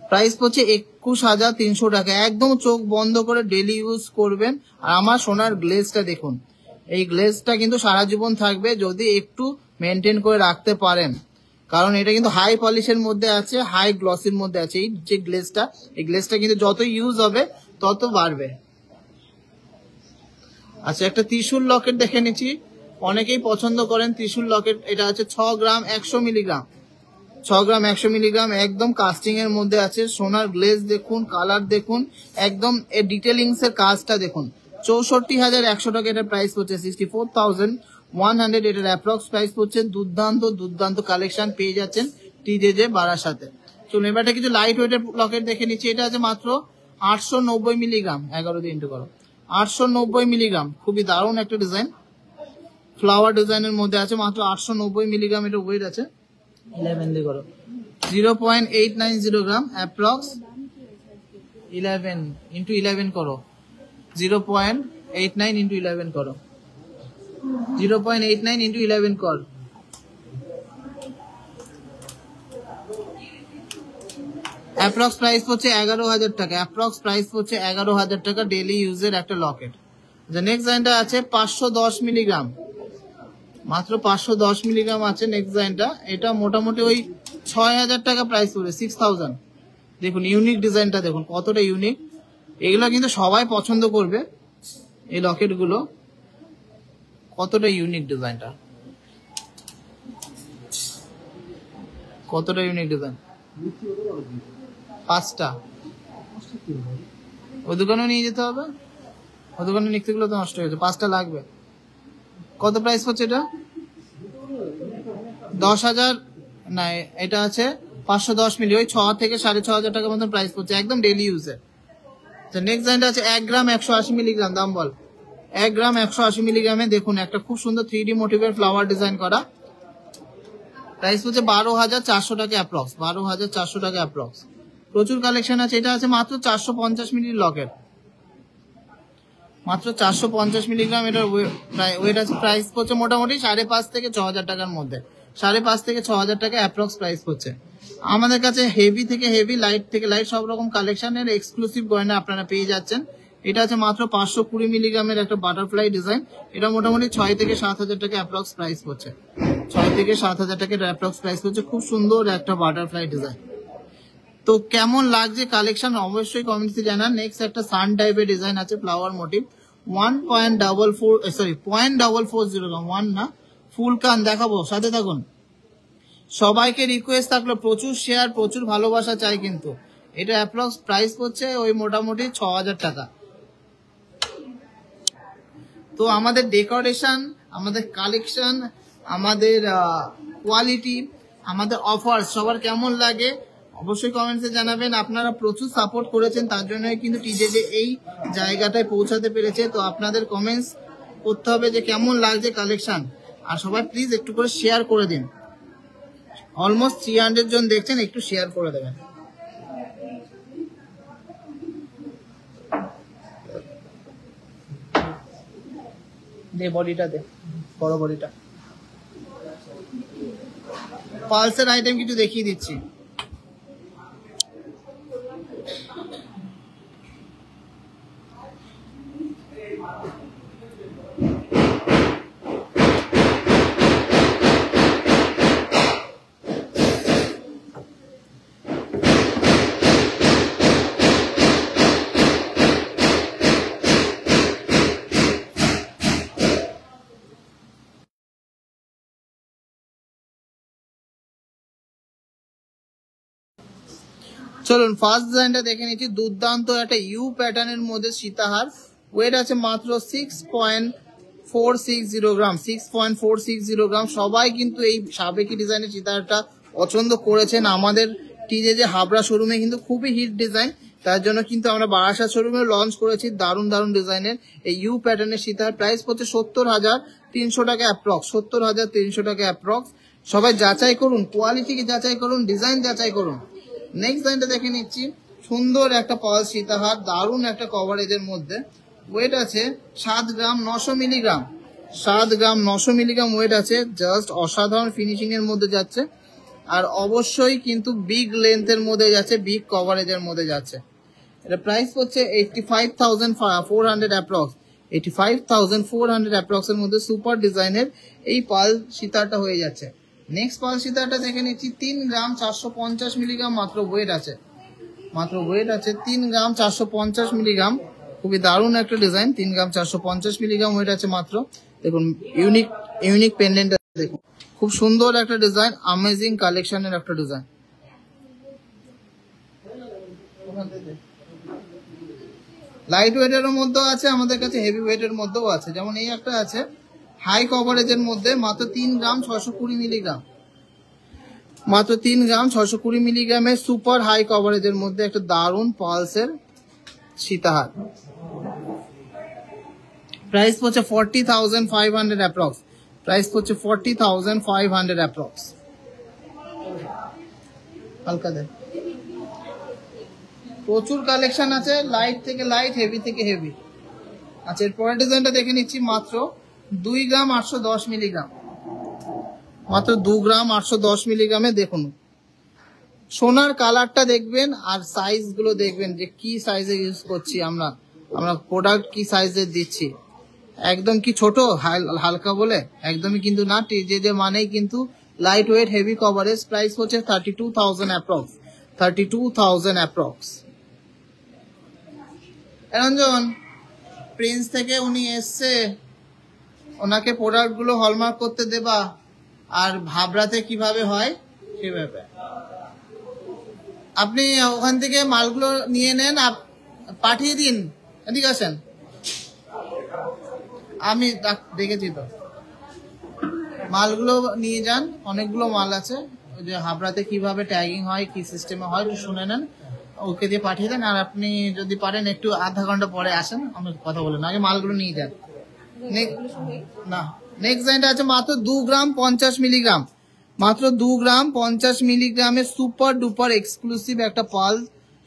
প্রাইস পড়ছে 21,300 টাকা, একদম চোখ বন্ধ করে ডেলি ইউজ করবেন। আর আমার সোনার গ্লেজটা দেখুন, এই গ্লেজটা কিন্তু সারা জীবন থাকবে যদি একটু মেনটেন করে রাখতে পারেন, কারণ এটা কিন্তু হাই পলিশের মধ্যে আছে, হাই গ্লসির মধ্যে আছে। এই যে গ্লেজটা, এই গ্লেজটা কিন্তু যত ইউজ হবে তত বাড়বে। আচ্ছা, একটা ত্রিশূল লকেট দেখে নিচ্ছি, অনেকেই পছন্দ করেন ত্রিশূল লকেট। এটা আছে 6 গ্রাম 100 মিলিগ্রাম, 6 গ্রাম 100 মিলিগ্রাম, একদম কাস্টিং এর মধ্যে আছে। সোনার গ্লেজ দেখুন, কালার দেখুন, একদম এর ডিটেলিংস এর কাজটা দেখুন। 64,100 টাকা এটা প্রাইস পড়ছে, 64,100 এটার অ্যাপ্রক্স প্রাইস পড়ছে। দুর্দান্ত দুর্দান্ত কালেকশন পেয়ে যাচ্ছেন টিজেজে বারাসাতে। চলুন এবারে কিছু লাইট ওয়েটের লকেট দেখে নিচ্ছি। এটা আছে মাত্র 890 মিলিগ্রাম, 11 দিয়ে ইন্টু করো, 890 মিলিগ্রাম। খুবই দারুণ একটা ডিজাইন, ফ্লাওয়ার ডিজাইনের মধ্যে আছে, মাত্র 890 মিলিগ্রাম এটা ওয়েট আছে। 11 দিয়ে করো, 0.890 গ্রাম অ্যাপ্রক্স। 11 ইন্টু 11 করো, 0.89 ইন্টু 11 করো, 0.89 ইন্টু 11 কর। অ্যাপ্রক্স প্রাইস পড়ছে 11,000 টাকা, অ্যাপ্রক্স প্রাইস পড়ছে 11,000 টাকা ডেইলি ইউজের একটা লকেট। যে নেক্সট ডিজাইনটা আছে 510 মিলিগ্রাম, মাত্র 510 মিলিগ্রাম আছে নেক্সট ডিজাইনটা। এটা মোটামুটি ওই 6,000 টাকা প্রাইস পড়বে, 6,000। দেখুন ইউনিক ডিজাইনটা দেখুন কতটা ইউনিক, এগুলো কিন্তু সবাই পছন্দ করবে। এই লকেট গুলো কতটা ইউনিক ডিজাইনটা, কতটা ইউনিক ডিজাইন। 5টা ওই দোকানেও নিয়ে যেতে হবে, ওই দোকানে নিতে গেলে তো নষ্ট হয়ে যাবে। 5টা লাগবে। কত প্রাইস পড়ছে এটা? 10,000 না, এটা আছে 510 মিলি, ওই 6 থেকে 6,500 টাকার মতন প্রাইস পড়ছে, একদম ডেইলি ইউজে। নেক্সট ডিজাইনটা আছে 1 গ্রাম 180 মিলিগ্রাম, দাম বল 1 গ্রাম 180 মিলিগ্রামে দেখুন একটা খুব সুন্দর 3D মোটিভের ফ্লাওয়ার ডিজাইন করা। প্রাইস হচ্ছে 12,400 টাকা অ্যাপ্রক্স, 12,400 টাকা অ্যাপ্রক্স। প্রচুর কালেকশন আছে। এটা আছে মাত্র 450 মিলির লকেট, মাত্র 450 মিলিগ্রাম। এটার ওয়েট আছে। প্রাইস পড়ছে মোটামুটি 5,500 থেকে 6,000 টাকার মধ্যে, 5,500 থেকে 6,000 টাকা অ্যাপ্রক্স প্রাইস পড়ছে। আমাদের কাছে হেভি থেকে হেভি, লাইট থেকে লাইট সব রকম কালেকশনের এক্সক্লুসিভ গয়না আপনারা পেয়ে যাচ্ছেন। এটা আছে মাত্র 520 মিলিগ্রামের একটা বাটারফ্লাই ডিজাইন। এটা মোটামুটি 6 থেকে 7,000 টাকা অ্যাপ্রক্স প্রাইস পড়ছে, 6 থেকে 7,000 টাকা অ্যাপ্রক্স প্রাইস পড়ছে। খুব সুন্দর একটা বাটারফ্লাই ডিজাইন। তো কেমন লাগছে কালেকশন অবশ্যই কমেন্টসে জানান। নেক্সট একটা সান টাইপের ডিজাইন আছে ফ্লাওয়ার মোটিভ, 0.440 গ্রাম, 1 না, ফুল কান দেখাবো, সাথে থাকুন। সবাইকে রিকোয়েস্ট থাকলো প্রচুর শেয়ার, প্রচুর ভালোবাসা চাই কিন্তু। এটা অ্যাপ্রক্স প্রাইস পড়ছে ওই মোটামুটি 6,000 টাকা। তো আমাদের ডেকোরেশন, আমাদের কালেকশন, আমাদের কোয়ালিটি, আমাদের অফার সবার কেমন লাগে অবশ্যই কমেন্টসে জানাবেন। আপনারা প্রচুর সাপোর্ট করেছেন, তার জন্যই কিন্তু টিজে এই জায়গাটায় পৌঁছাতে পেরেছে। তো আপনাদের কমেন্টস করতে হবে যে কেমন লাগছে কালেকশন, আর সবাই প্লিজ একটু করে শেয়ার করে দিন। অলমোস্ট 300 জন দেখছেন, একটু শেয়ার করে দেবেন। দে বডিটা দে, বড় বডিটা। পালসের আইটেম কিছু দেখিয়ে দিচ্ছি। চলুন ফার্স্ট ডিজাইনটা দেখে নিচ্ছি। দুর্দান্ত একটা ইউ প্যাটার্নের মধ্যে সীতাহার। ওয়েট আছে মাত্র 6.460 গ্রাম, 6.460 গ্রাম। সবাই কিন্তু এই সাবেকি ডিজাইনের সীতাহারটা পছন্দ করেছেন। আমাদের টিজে যে হাবড়া শোরুমে কিন্তু খুবই হিট ডিজাইন, তার জন্য কিন্তু আমরা বারাসাত শোরুমে লঞ্চ করেছি দারুণ দারুণ ডিজাইনের এই ইউ প্যাটার্নের সীতাহার। প্রাইস পড়ছে 70,300 টাকা অ্যাপ্রক্স, 70,300 টাকা অ্যাপ্রক্স। সবাই যাচাই করুন, কোয়ালিটিকে যাচাই করুন, ডিজাইন যাচাই করুন। নেক্সট ডিজাইনটা দেখে নিচ্ছি। সুন্দর একটা পাল সীতাহার, দারুণ একটা কভারেজের মধ্যে। ওয়েট আছে 7 গ্রাম 900 মিলিগ্রাম, 7 গ্রাম 900 মিলিগ্রাম ওয়েট আছে। জাস্ট অসাধারণ ফিনিশিং এর মধ্যে যাচ্ছে, আর অবশ্যই কিন্তু বিগ লেন্থের মধ্যে যাচ্ছে, বিগ কভারেজের মধ্যে যাচ্ছে। এটা প্রাইস পড়ছে 85,400 অ্যাপ্রক্স, 85,400 অ্যাপ্রক্স এর মধ্যে সুপার ডিজাইনের এই পাল সীতাহারটা হয়ে যাচ্ছে। নেক্সট পাল সীতাহারটা দেখে নিচ্ছি। 3 গ্রাম 450 মিলিগ্রাম মাত্র ওয়েট আছে, মাত্র ওয়েট আছে 3 গ্রাম 450 মিলিগ্রাম। খুবই দারুণ একটা ডিজাইন, 3 গ্রাম 450 মিলিগ্রাম ওয়েট আছে মাত্র। দেখুন ইউনিক পেন্ডেন্ট দেখুন, খুব সুন্দর একটা ডিজাইন, অ্যামেজিং কালেকশনের একটা ডিজাইন। লাইট ওয়েটের মধ্যেও আছে আমাদের কাছে, হেভি ওয়েটের মধ্যেও আছে। যেমন এই একটা আছে হাই কভারেজের মধ্যে, মাত্র 3 গ্রাম 620 মিলিগ্রাম, মাত্র 3 গ্রাম 620 মিলিগ্রামের সুপার হাই কভারেজের মধ্যে একটা দারুণ পালসের সীতাহার। প্রাইস পড়ছে 40,500 অ্যাপ্রক্স, প্রাইস পড়ছে 40,500 অ্যাপ্রক্স। হালকা দেন, প্রচুর কালেকশন আছে, লাইট থেকে লাইট, হেভি থেকে হেভি। আচ্ছা, এর পরের ডিজাইনটা দেখে নিচ্ছি। মাত্র 2 গ্রাম 810 মিলিগ্রাম, মাত্র 2 গ্রাম 810 মিলিগ্রামে দেখুন সোনার কালারটা দেখবেন আর সাইজ গুলো দেখবেন যে কি সাইজে ইউজ করছি আমরা প্রোডাক্ট কি সাইজের দিচ্ছি। একদম কি ছোট হালকা বলে একদমই কিন্তু না, যে মানেই কিন্তু light weight heavy coverage. Price হচ্ছে 32,000 অ্যাপ্রক্স, 32,000 অ্যাপ্রক্স। রঞ্জন প্রিন্স থেকে উনি এসছে, ওনাকে প্রোডাক্ট গুলো হলমার্ক করতে দেবা আর ভাবরাতে কিভাবে হয় সেভাবে আপনি ওখান থেকে মালগুলো নিয়ে নেন, পাঠিয়ে দিন। ঠিক আছেন, আমি দেখেছি তো, মালগুলো নিয়ে যান, অনেকগুলো মাল আছে। ওই যে হাবড়াতে কিভাবে ট্যাগিং হয় কি সিস্টেমে হয় একটু শুনে নেন, ওকে দিয়ে পাঠিয়ে দেন। আর আপনি যদি পারেন একটু আধা ঘন্টা পরে আসেন, আমি কথা বলেন, আগে মালগুলো নিয়ে যান। না নেক্সট ডিজাইনটা আছে মাত্র 2 গ্রাম 50 মিলিগ্রাম, মাত্র 2 গ্রাম 50 মিলিগ্রামের সুপার ডুপার এক্সক্লুসিভ একটা পাল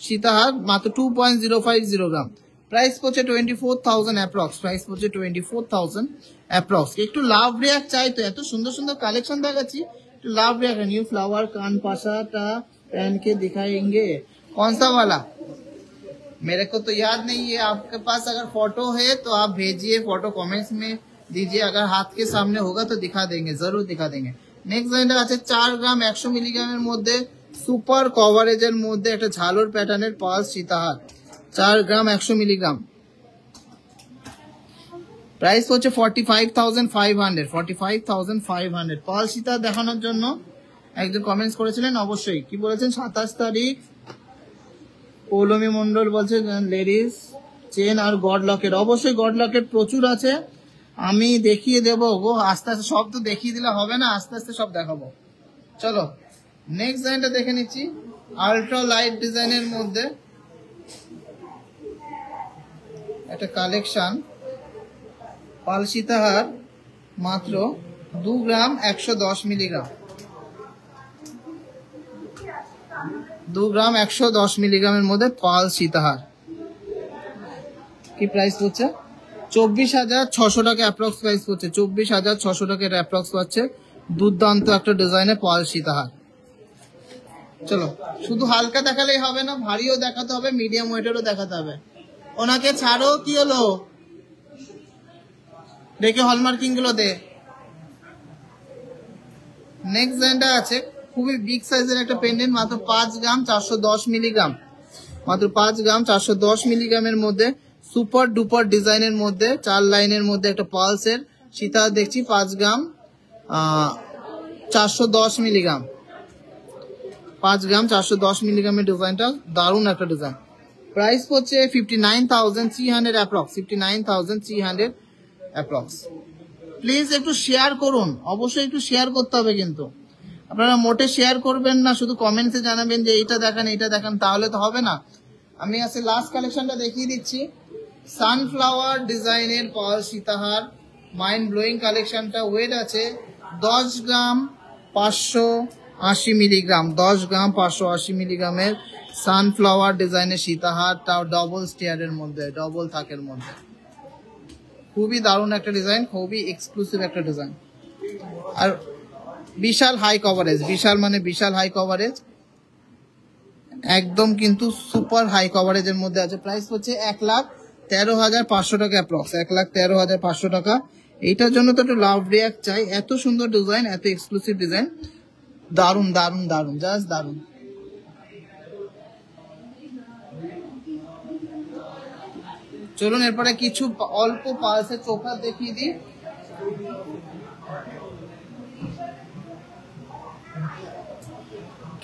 সীতাহার, মাত্র 2.050 গ্রাম। প্রাইস পড়ছে 24,000 অ্যাপ্রক্স, প্রাইস পড়ছে 24,000 অ্যাপ্রক্স। একটু লাভ রিয়াক্ট চাই তো, এত সুন্দর সুন্দর কালেকশন দেখাচ্ছি, একটু লাভ रिएक्ट। न्यू फ्लावर कान पासा पहन के दिखाएंगे, कौन सा वाला? मेरे को तो याद नहीं है, आपके पास अगर फोटो है तो आप भेजिए, फोटो कमेंट्स में दीजिए, अगर हाथ के सामने होगा तो दिखा देंगे, जरूर दिखा देंगे। नेक्स्ट जेंडर আছে 4 গ্রাম 100 মিলিগ্রামের মধ্যে সুপার কভারেজের মধ্যে একটা ঝালর প্যাটার্নের পালস সীতাহার, 4 গ্রাম 100 মিলিগ্রাম। প্রাইস হচ্ছে 45,500, 45,500। পাল সীতা দেখানোর জন্য একজন কমেন্টস করেছিলেন, অবশ্যই কি বলেছেন 27 তারিখ পৌলমী মন্ডল বলছে লেডিস চেন আর গড লকেট, অবশ্যই গড লকেট প্রচুর আছে, আমি দেখিয়ে দেবো গো, আস্তে আস্তে সব তো দেখিয়ে দিলে হবে না, আস্তে আস্তে সব দেখাবো। চলো নেক্সট ডিজাইনটা দেখে নিচ্ছি, আলট্রা লাইট ডিজাইনের মধ্যে একটা কালেকশন পাল সীতাহার, মাত্র 2 গ্রাম 110 মিলিগ্রাম, 2 গ্রাম 110 মিলিগ্রামের মধ্যে পাল সীতাহার। কি প্রাইস পড়ছে? 24,600 টাকা অ্যাপ্রক্স প্রাইস পড়ছে, 24,600 টাকার অ্যাপ্রক্স পাচ্ছে। দুর্দান্ত একটা ডিজাইনের পাল সীতাহার। চলো শুধু হালকা দেখালেই হবে না, ভারীও দেখাতে হবে, মিডিয়াম ওয়েটেরও দেখাতে হবে। ওনাকে ছাড়ো, কি হলো দেখে হলমার্কিং গুলো দে। নেক্সট ডিজাইনটা আছে খুবই বিগ সাইজের একটা পেন্ডেন্ট, মাত্র 5 গ্রাম 410 মিলিগ্রাম, মাত্র 5 গ্রাম 410 মিলিগ্রামের মধ্যে সুপার ডুপার ডিজাইনের মধ্যে 4 লাইনের মধ্যে একটা পালসের সীতা দেখছি, 5 গ্রাম 410 মিলিগ্রাম, 5 গ্রাম 410 মিলিগ্রামের ডিজাইনটা দারুণ একটা ডিজাইন। প্রাইস পড়ছে 59,300 অ্যাপ্রক্স, 59,300 অ্যাপ্রক্স। প্লিজ একটু শেয়ার করুন, অবশ্যই একটু শেয়ার করতে হবে, কিন্তু আপনারা মোটে শেয়ার করবেন না, শুধু কমেন্টসে জানাবেন যে এইটা দেখান এইটা দেখান, তাহলে তো হবে না। আমি আজকে লাস্ট কালেকশনটা দেখিয়ে দিচ্ছি, সানফ্লাওয়ার ডিজাইনের পাল সীতাহার, মাইন্ড ব্লোয়িং কালেকশনটা। ওয়েট আছে 10 গ্রাম 580 মিলিগ্রাম, 10 গ্রাম 580 মিলিগ্রামের সানফ্লাওয়ার ডিজাইনের সীতাহার, তাও ডবল স্টিয়ারের মধ্যে, ডবল থাকের মধ্যে। খুবই দারুণ একটা ডিজাইন, খুবই এক্সক্লুসিভ একটা ডিজাইন, আর বিশাল হাই কভারেজ, বিশাল মানে বিশাল হাই কভারেজ, একদম কিন্তু সুপার হাই কভারেজের মধ্যে আছে। প্রাইস হচ্ছে 1,13,500 টাকা অ্যাপ্রক্স, 1,13,500 টাকা। এইটার জন্য তো একটু লাভ রিয়াক্ট চাই, এত সুন্দর ডিজাইন, এত এক্সক্লুসিভ ডিজাইন, দারুণ দারুণ দারুণ, জাস্ট দারুণ। চলুন এরপরে কিছু অল্প পালসের চোখা দেখিয়ে দিই।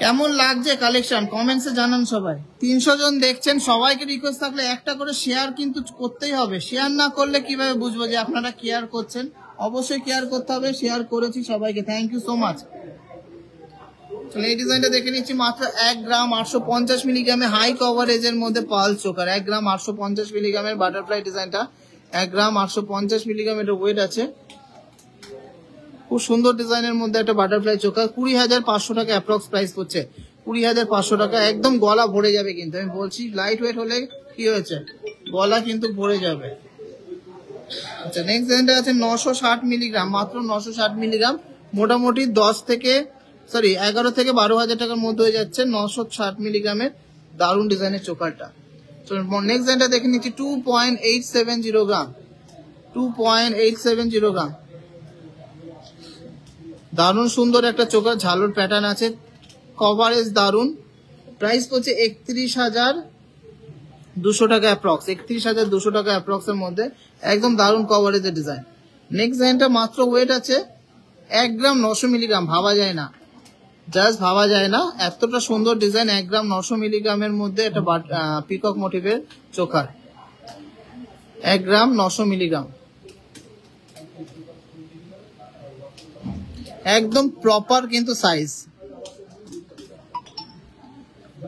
কেমন লাগছে কালেকশন কমেন্টসে জানান সবাই। 300 জন দেখছেন, সবাইকে রিকোয়েস্ট থাকলে একটা করে শেয়ার কিন্তু করতেই হবে, শেয়ার না করলে কিভাবে বুঝবো যে আপনারা কেয়ার করছেন? অবশ্যই কেয়ার করতে হবে, শেয়ার করেছি সবাইকে, থ্যাংক ইউ সো মাচ। চলো এই ডিজাইনটা দেখে নিচ্ছি, মাত্র 1 গ্রাম 850 মিলিগ্রামে হাই কভারেজের মধ্যে পালস চোকার, 1 গ্রাম 850 মিলিগ্রামের বাটারফ্লাই ডিজাইনটা, 1 গ্রাম 850 মিলিগ্রামের ওয়েট আছে। খুব সুন্দর ডিজাইনের মধ্যে একটা বাটারফ্লাই চোকা, 20,500 টাকা অ্যাপ্রক্স প্রাইস পড়ছে, 20,500 টাকা। একদম গলা ভরে যাবে, কিন্তু আমি বলছি লাইট ওয়েট হলে কি হয়েছে, গলা কিন্তু ভরে যাবে। আচ্ছা নেক্সট ডিজাইনটা আছে 960 মিলিগ্রাম, মাত্র 960 মিলিগ্রাম, মোটামুটি 10 থেকে সরি 11 থেকে 12,000 টাকার মধ্যে হয়ে যাচ্ছে 960 মিলিগ্রামের দারুণ ডিজাইনের চোকারটা। নেক্সট ডিজাইনটা দেখে নিচ্ছি 2.870 গ্রাম, 2.870 গ্রাম। দারুণ সুন্দর একটা চোকার, ঝালর প্যাটার্ন আছে, কভারেজ দারুণ। প্রাইস পড়ছে 31,200 টাকা অ্যাপ্রক্স, 31,200 টাকা অ্যাপ্রক্স এর মধ্যে একদম দারুণ কভারেজের ডিজাইন। নেক্সট ডিজাইনটা মাত্র ওয়েট আছে 1 গ্রাম 900 মিলিগ্রাম, ভাবা যায় না, জাস্ট ভাবা যায় না এতটা সুন্দর ডিজাইন। 1 গ্রাম 900 মিলিগ্রামের মধ্যে একটা পিকক মোটিভের চোকার, 1 গ্রাম 900 মিলিগ্রাম, একদম প্রপার কিন্তু সাইজ।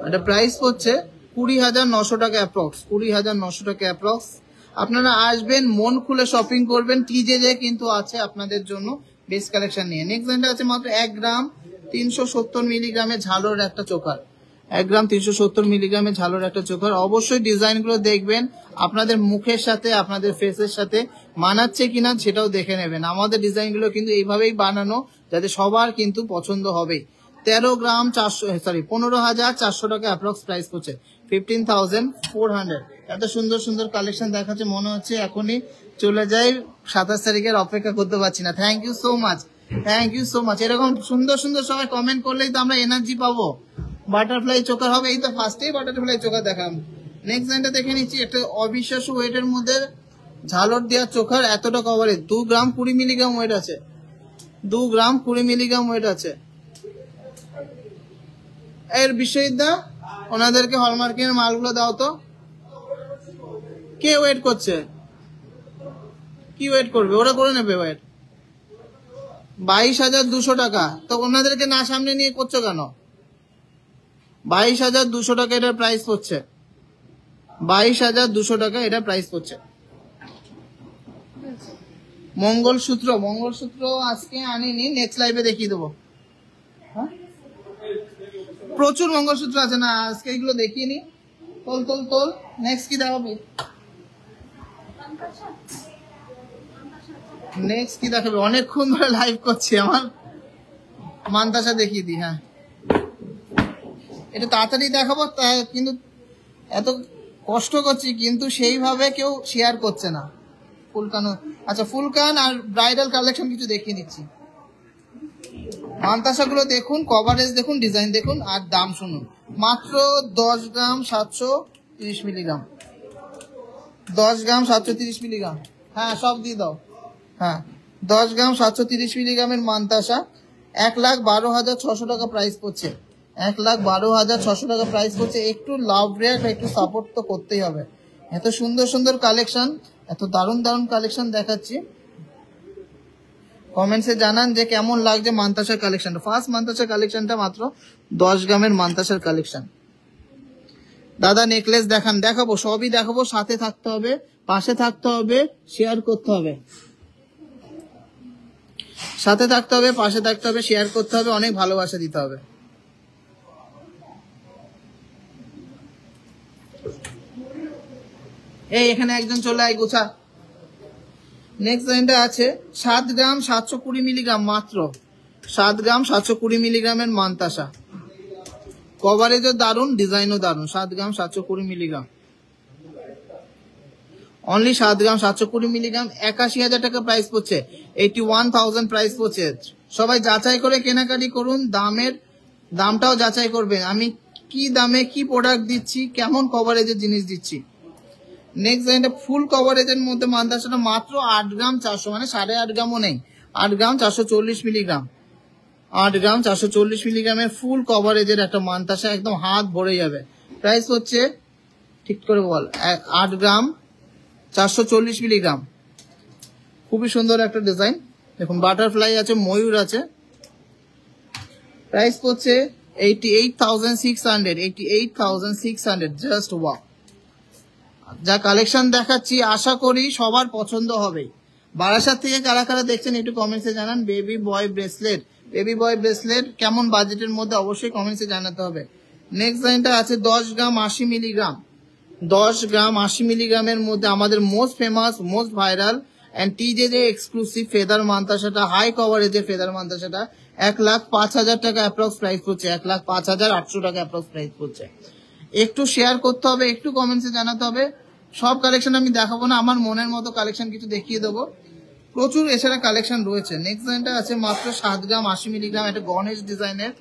এটা প্রাইস হচ্ছে 20,900 টাকা অ্যাপ্রক্স, 20,900 টাকা অ্যাপ্রক্স। আপনারা আসবেন, মন খুলে শপিং করবেন, টিজে কিন্তু আছে আপনাদের জন্য বেস্ট কালেকশন নিয়ে। নেক্সট ডিজাইনটা আছে মাত্র 1 গ্রাম 370 মিলিগ্রামের ঝালোর একটা চোকার, 1 গ্রাম 370 মিলিগ্রামের ঝালোর একটা চোকার। অবশ্যই ডিজাইনগুলো দেখবেন, আপনাদের মুখের সাথে আপনাদের ফেসের সাথে মানাচ্ছে কিনা সেটাও দেখে নেবেন। আমাদের ডিজাইনগুলো কিন্তু এইভাবেই বানানো যাতে সবার কিন্তু পছন্দ হবে। 13 গ্রাম 15,400 টাকা অ্যাপ্রক্স প্রাইস পড়ছে, 15,400। এত সুন্দর সুন্দর কালেকশন দেখাচ্ছে, মনে হচ্ছে এখনই চলে যাই, 27 তারিখের অপেক্ষা করতে পারছি না। Thank you so much, thank you so much. এরকম সুন্দর সুন্দর সবাই কমেন্ট করলেই তো আমরা এনার্জি পাবো। বাটারফ্লাই চোকার হবে, এই তো ফার্স্টেই বাটারফ্লাই চোকার দেখাম। নেক্সট লাইনটা দেখে নিচ্ছি, একটা অবিশ্বাস্য ওয়েটের মধ্যে ঝালর দেওয়া চোখার, এতটা কভারেজ, 2 গ্রাম 20 মিলিগ্রাম ওয়েট আছে, 2 গ্রাম 20 মিলিগ্রাম ওয়েট আছে। এর বিশ্ববিদ্যা ওনাদেরকে হলমার্কের মালগুলো দাও তো। কে ওয়েট করছে? কি ওয়েট করবে? ওরা করে নেবে ওয়েট। 22,200 টাকা। তো ওনাদেরকে না সামনে নিয়ে করছো কেন? 22,200 টাকা এটার প্রাইস পড়ছে, 22,200 টাকা এটা প্রাইস পড়ছে। মঙ্গলসূত্র, মঙ্গলসূত্র আজকে আনিনি, নেক্সট লাইভে দেখিয়ে দেবো। প্রচুর মঙ্গলসূত্র আছে না, আজকে এগুলো দেখিনি। তোল তোল তোল, নেক্সট কি দেখাবে? নেক্সট কি দেখাবে? অনেকক্ষণ ধরে লাইভ করছি, আমার মান্তাসা দেখিয়ে দিই। হ্যাঁ, এটা তাড়াতাড়ি দেখাবো, কিন্তু এত কষ্ট করছি কিন্তু সেইভাবে কেউ শেয়ার করছে না। ফুলকানো, আচ্ছা ফুলকান আর ব্রাইডাল কালেকশন কিছু দেখিয়ে নিচ্ছি। মান্তাসাগুলো দেখুন, কভারেজ দেখুন, ডিজাইন দেখুন, আর দাম শুনুন। মাত্র 10 গ্রাম 730 মিলিগ্রাম, 10 গ্রাম 730 মিলিগ্রাম। হ্যাঁ সব দিয়ে দাও। হ্যাঁ 10 গ্রাম 730 মিলিগ্রামের মান্তাসা, 1,12,600 টাকা প্রাইস পড়ছে, 1,12,600 টাকা প্রাইস পড়ছে। একটু লাভ রেট, একটু সাপোর্ট তো করতেই হবে। এত সুন্দর সুন্দর কালেকশন, এত দারুণ দারুণ কালেকশন দেখাচ্ছি। কমেন্টসে জানান যে কেমন লাগছে মান্তাসার কালেকশনটা। ফার্স্ট মান্তাসার কালেকশনটা মাত্র 10 গ্রামের মান্তাসার কালেকশন। দাদা নেকলেস দেখান, দেখাবো, সবই দেখাবো। সাথে থাকতে হবে, পাশে থাকতে হবে, শেয়ার করতে হবে। সাথে থাকতে হবে, পাশে থাকতে হবে, শেয়ার করতে হবে, অনেক ভালোবাসা দিতে হবে। এই এখানে একজন চলে আয়, গুছা। নেক্সট লাইনটা আছে 7 গ্রাম 720 মিলিগ্রাম, মাত্র 7 গ্রাম 720 মিলিগ্রামের মান্তাসা। কভারেজও দারুন, ডিজাইনও দারুন। 7 গ্রাম 720 মিলিগ্রাম, অনলি 7 গ্রাম 720 মিলিগ্রাম, 81,000 টাকা প্রাইস পড়ছে, 81,000 প্রাইস পড়ছে। সবাই যাচাই করে কেনাকাটি করুন, দামটাও যাচাই করবেন, আমি কি দামে কি প্রোডাক্ট দিচ্ছি, কেমন কভারেজের জিনিস দিচ্ছি। নেক্সট লাইনটা ফুল কভারেজের মধ্যে মান্তাসাটা মাত্র 8 গ্রাম 400, মানে 8.5 গ্রামও নেই, 8 গ্রাম 440 মিলিগ্রাম, 8 গ্রাম 440 মিলিগ্রামের ফুল কভারেজের একটা মান্তাসা, একদম হাত ভরে যাবে। প্রাইস হচ্ছে, ঠিক করে বল, 8 গ্রাম 440 মিলিগ্রাম। খুবই সুন্দর একটা ডিজাইন দেখুন, বাটারফ্লাই আছে, ময়ূর আছে। প্রাইস পড়ছে 88,600, 88,600, জাস্ট ওয়াও। যা কালেকশন দেখাচ্ছি আশা করি সবার পছন্দ হবে। বারাসাত থেকে কারা কারা দেখছেন একটু কমেন্টসে জানান। বেবি বয় ব্রেসলেট, বেবি বয় ব্রেসলেট কেমন বাজেটের মধ্যে অবশ্যই কমেন্টসে জানাতে হবে। নেক্সট লাইনটা আছে 10 গ্রাম 80 মিলিগ্রাম, 10 গ্রাম 80 মিলিগ্রামের মধ্যে আমাদের most famous, most viral and TJ যে এক্সক্লুসিভ ফেদার মান্তাসাটা, হাই কভারেজের ফেদার মান্তাসাটা, 1,05,000 টাকা অ্যাপ্রক্স প্রাইস পড়ছে, 1,05,800 টাকা অ্যাপ্রক্স প্রাইস পড়ছে। একটু শেয়ার করতে হবে, একটু কমেন্টসে জানাতে হবে। সব কালেকশন আমি দেখাবো না, আমার মনের মতো কালেকশন কিছু দেখিয়ে দেবো। প্রচুর এছাড়া কালেকশন রয়েছে। নেক্সট ডিজাইনটা আছে মাত্র 7 গ্রাম 80 মিলিগ্রাম, একটা গণেশ ডিজাইনের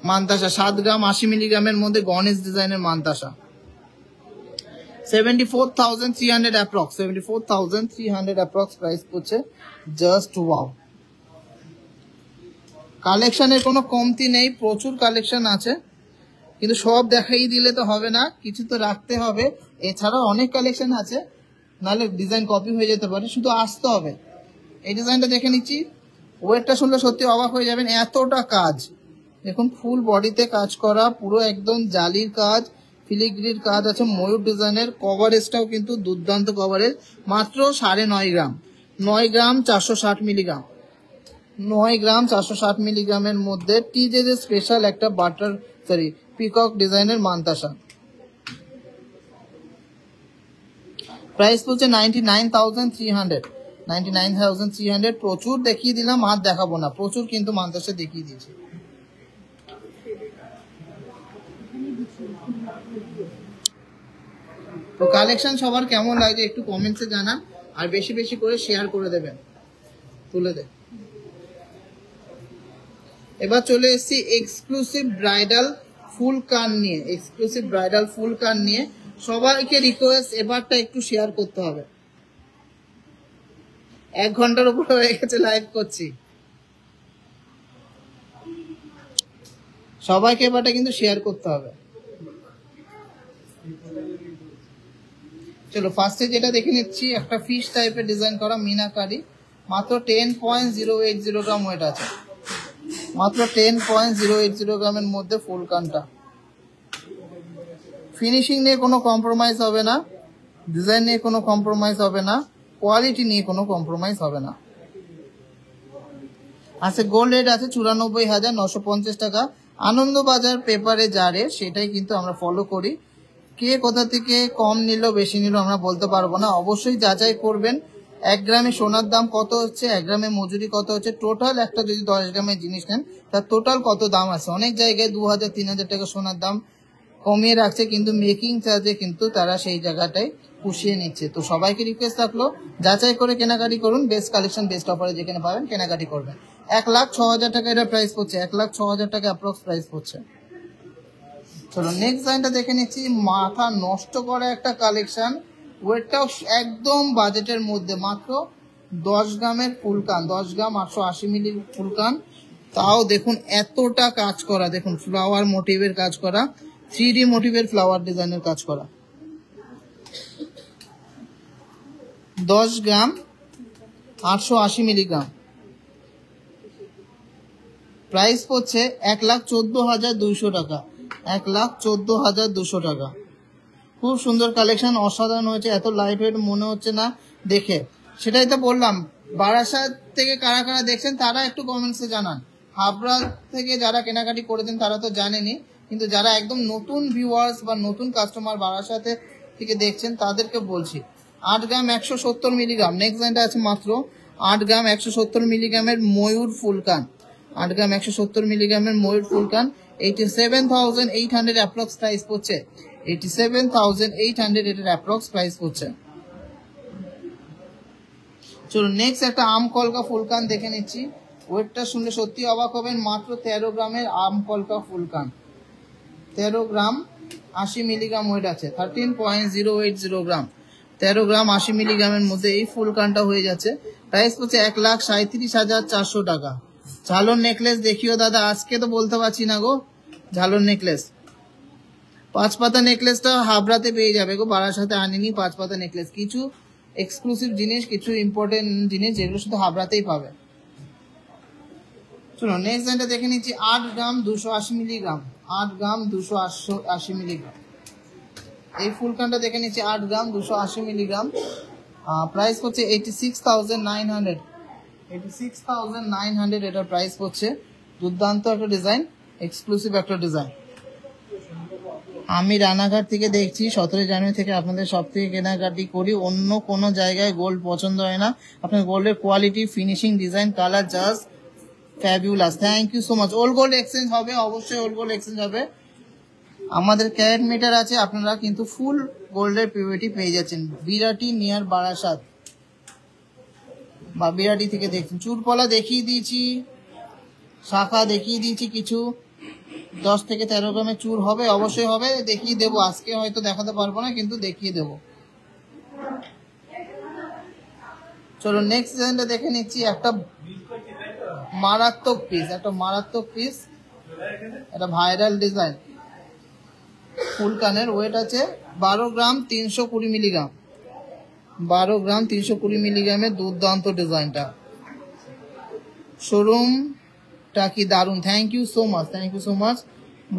মানতাসা। 7 গ্রাম 80 মিলিগ্রামের মধ্যে গণেশ ডিজাইনের মানতাসা, 74,300 অ্যাপ্রক্স, 74,300 অ্যাপ্রক্স প্রাইস পড়ছে। জাস্ট ওয়াও, কালেকশনের কোনো কমতি নেই, প্রচুর কালেকশন আছে, কিন্তু সব দেখাই দিলে তো হবে না, কিছু তো রাখতে হবে। এছাড়াও অনেক কালেকশন আছে, নাহলে ডিজাইন কপি হয়ে যেতে পারে, শুধু আসতে হবে। এই ডিজাইনটা দেখে নিচ্ছি, ওয়েটটা শুনলে সত্যি অবাক হয়ে যাবেন, এতটা কাজ দেখুন, ফুল বডিতে কাজ করা, পুরো একদম জালির কাজ, ফিলিগ্রির কাজ আছে, ময়ূর ডিজাইনের। কভারেজটাও কিন্তু দুর্দান্ত কভারেজ, মাত্র 9.5 গ্রাম, 9 গ্রাম 460 মিলিগ্রাম, 9 গ্রাম 460 মিলিগ্রামের মধ্যে টিজে স্পেশাল একটা বাটার পিকক ডিজাইনের মানতাসা। প্রাইস পড়ছে 99,300, 99,300। প্রচুর দেখিয়ে দিলাম, আর দেখাবো না, প্রচুর কিন্তু মানতাসা দেখিয়ে দিয়েছি। তো কালেকশন সবার কেমন লাগে একটু কমেন্টসে জানান, আর বেশি বেশি করে শেয়ার করে দেবেন। তুলে দে। এবার চলে এসেছি এক্সক্লুসিভ ব্রাইডাল ফুল কান নিয়ে, এক্সক্লুসিভ ব্রাইডাল ফুল কান নিয়ে। সবাইকে রিকোয়েস্ট, এবারটা একটু শেয়ার করতে হবে। 1 ঘন্টার উপর হয়ে গেছে লাইভ করছি, সবাইকে এবারটা কিন্তু শেয়ার করতে হবে। চলো ফার্স্টে যেটা দেখে নিচ্ছি, একটা ফিশ টাইপের ডিজাইন করা মিনাকারি, মাত্র 10.080 গ্রাম ওয়েট আছে, মাত্র 10.080 গ্রামের মধ্যে ফুল কানটা। ফিনিশিং নিয়ে কোনো কম্প্রোমাইজ হবে না, ডিজাইন নিয়ে কোনো কম্প্রোমাইজ হবে না, কোয়ালিটি নিয়ে কোনো কম্প্রোমাইজ হবে না। আছে গোল্ড রেট আছে 94,950 টাকা। আনন্দবাজার পেপারে যা রেট সেটাই কিন্তু আমরা ফলো করি। কে কোথা থেকে কম নিল বেশি নিল আমরা বলতে পারবো না, অবশ্যই যাচাই করবেন। 1 গ্রামে সোনার দাম কত হচ্ছে, 1 গ্রামে মজুরি কত হচ্ছে, টোটাল একটা যদি 10 গ্রামের জিনিস নেন তার টোটাল কত দাম আছে। অনেক জায়গায় 2,000-3,000 টাকা সোনার দাম কমিয়ে রাখছে, কিন্তু মেকিং চার্জে কিন্তু তারা সেই জায়গাটায় পুষিয়ে নিচ্ছে। তো সবাইকে রিকোয়েস্ট থাকলো, যাচাই করে কেনাকাটি করুন, বেস্ট কালেকশন বেস্ট অফারে যেখানে পাবেন কেনাকাটি করবেন। 1,06,000 টাকা এটা প্রাইস পড়ছে, 1,06,000 টাকা অ্যাপ্রক্স প্রাইস পড়ছে। চলো নেক্সট ডিজাইনটা দেখে নিচ্ছি, মাথা নষ্ট করা একটা কালেকশন, ওয়েটটাও একদম বাজেটের মধ্যে, মাত্র 10 গ্রামের ফুলকান, 10 গ্রাম 880 মিলির ফুলকান। তাও দেখুন এতটা কাজ করা, দেখুন ফ্লাওয়ার মোটিভের কাজ করা, 3D মোটিভের ফ্লাওয়ার ডিজাইনের কাজ করা। 10 গ্রাম 880 মিলিগ্রাম, প্রাইস পড়ছে 1,14,200 টাকা, 1,14,200 টাকা। খুব সুন্দর কালেকশন, অসাধারণ হয়েছে, এত লাইট ওয়েট মনে হচ্ছে না দেখে। সেটাই তো বললাম, বারাসাত থেকে কারা কারা দেখছেন তারা একটু কমেন্টসে জানান। হাবড়া থেকে যারা কেনাকাটি করেছেন তারা তো জানেনই, কিন্তু যারা একদম নতুন ভিউয়ার্স বা নতুন কাস্টমার বারাসাতে থেকে দেখছেন তাদেরকে বলছি, 8 গ্রাম 170 মিলিগ্রাম। নেক্সট ডিজাইনটা আছে মাত্র 8 গ্রাম 170 মিলিগ্রামের ময়ূর ফুলকান, 8 গ্রাম 170 মিলিগ্রামের ময়ূর ফুলকান, 87,800 অ্যাপ্রক্স প্রাইস পড়ছে, 87,800 এটার অ্যাপ্রক্স প্রাইস পড়ছে। চলো নেক্সট একটা আম কলকা ফুলকান দেখে নিচ্ছি, ওয়েটটা শুনলে সত্যি অবাক হবেন, মাত্র 13 গ্রামের আম কলকা ফুলকান, 13 গ্রাম 80 মিলিগ্রাম ওয়েট আছে, 13.080 গ্রাম, 13 গ্রাম 80 মিলিগ্রামের মধ্যে এই ফুলকানটা হয়ে যাচ্ছে। প্রাইস পড়ছে 1,37,400 টাকা। ঝালর নেকলেস দেখিও দাদা, আজকে তো বলতে পারছি না গো। ঝালর নেকলেস 5 পাতা নেকলেসটা হাবড়াতে পেয়ে যাবে গো, বারাসাতে আনিনি 5 পাতা নেকলেস। কিছু এক্সক্লুসিভ জিনিস, কিছু ইম্পর্টেন্ট জিনিস যেগুলো শুধু হাবড়াতেই পাবে। চলো নেক্সট ডিজাইনটা দেখে নিচ্ছি, 8 গ্রাম 280 মিলিগ্রাম, 8 গ্রাম 280 মিলিগ্রাম। এই ফুলকানটা দেখে নিচ্ছি 8 গ্রাম 280 মিলিগ্রাম, প্রাইস হচ্ছে 86,900, 86,900 এটার প্রাইস পড়ছে। দুর্দান্ত একটা ডিজাইন, এক্সক্লুসিভ একটা ডিজাইন। আমি রানাঘাট থেকে দেখছি, 17 জানুয়ারি থেকে আপনাদের সব থেকে কেনাকাটি করি, অন্য কোনো জায়গায় গোল্ড পছন্দ হয় না। আপনার গোল্ডের quality, finishing, design, colour just fabulous, thank you so much. Old gold exchange হবে, অবশ্যই ওল্ড গোল্ড এক্সচেঞ্জ হবে। আমাদের ক্যারেট মিটার আছে, আপনারা কিন্তু ফুল গোল্ডের পিউরিটি পেয়ে যাচ্ছেন। বিরাটি নিয়ার বারাসাত বা বিরাটি থেকে দেখছেন। চুরপলা দেখিয়ে দিয়েছি, শাখা দেখিয়ে দিয়েছি, কিছু 10 থেকে 13 গ্রামের চুর হবে, অবশ্যই হবে, দেখিয়ে দেবো। আজকে হয়তো দেখাতে পারবো না, কিন্তু দেখিয়ে দেবো। চলো নেক্সট ডিজাইনটা দেখে নিচ্ছি। একটা মারাত্মক পিস, একটা ভাইরাল ডিজাইন, ফুল কানের, ওয়েট আছে 12 গ্রাম 320 মিলিগ্রাম, 12 গ্রাম 320 মিলিগ্রামের দুর্দান্ত ডিজাইনটা। শোরুমটা কি দারুন, thank you so much, thank you so much.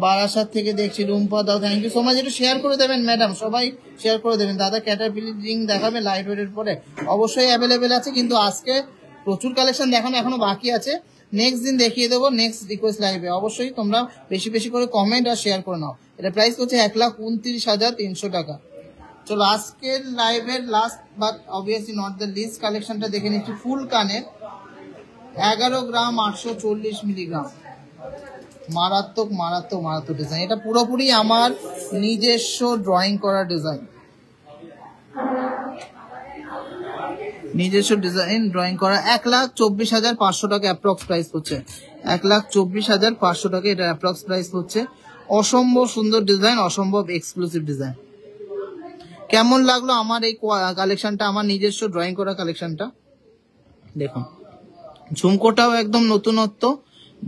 Barasat থেকে দেখছি, রুম্পা দাও, থ্যাংক ইউ সো মাচ। একটু শেয়ার করে দেবেন ম্যাডাম, সবাই শেয়ার করে দেবেন। দাদা ক্যাটারপিলার রিং দেখাবে লাইট ওয়েটের পরে, অবশ্যই অ্যাভেলেবেল আছে, কিন্তু আজকে প্রচুর কালেকশন দেখানো এখনো বাকি আছে। নেক্সট দিন দেখিয়ে দেবো, নেক্সট রিকোয়েস্ট লাইভে। অবশ্যই তোমরা বেশি বেশি করে কমেন্ট আর শেয়ার করে নাও। এটা প্রাইস হচ্ছে 1,29,300 টাকা। চলো আজকের লাইভের last but obviously not the least কালেকশনটা দেখে নিচ্ছি। ফুল কানের 11 গ্রাম 840 মিলিগ্রাম, মারাত্মক ডিজাইন। এটা পুরোপুরি আমার নিজস্ব ড্রয়িং করা ডিজাইন, নিজস্ব ডিজাইন ড্রয়িং করা। 1,24,500 টাকা অ্যাপ্রক্স প্রাইস হচ্ছে, 1,24,500 টাকা এটা অ্যাপ্রক্স প্রাইস হচ্ছে। অসম্ভব সুন্দর ডিজাইন, অসম্ভব এক্সক্লুসিভ ডিজাইন। কেমন লাগলো আমার এই কালেকশনটা, আমার নিজস্ব ড্রয়িং করা কালেকশনটা? দেখুন ঝুমকোটাও একদম নতুনত্ব,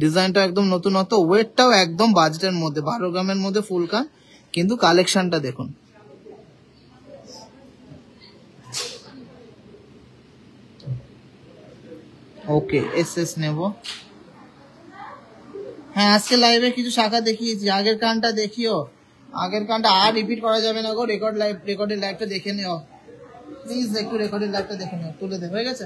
ডিজাইনটা একদম নতুনত্ব, ওয়েটটাও একদম বাজেটের মধ্যে, 12 গ্রামের মধ্যে ফুল কান, কিন্তু কালেকশনটা দেখুন। ওকে এস নেব। হ্যাঁ আজকে লাইভে কিছু শাখা দেখিয়েছি, আগের কানটা দেখিও, আগের কানটা আর রিপিট করা যাবে না গো। রেকর্ডের লাইভটা দেখে নিও প্লিজ, একটু রেকর্ডের লাইভটা দেখে নিও, তুলে দে, হয়ে গেছে।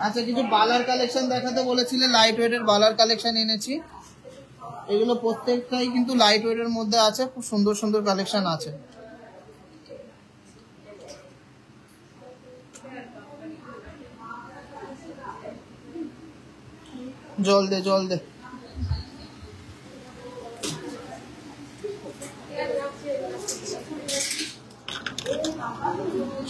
আচ্ছা কিছু বালার কালেকশন দেখাতে বলেছিলে, লাইট ওয়েটের বালার কালেকশন এনেছি। এগুলো প্রত্যেকটাই কিন্তু লাইট ওয়েটের মধ্যে আছে, খুব সুন্দর সুন্দর কালেকশন আছে। জল দে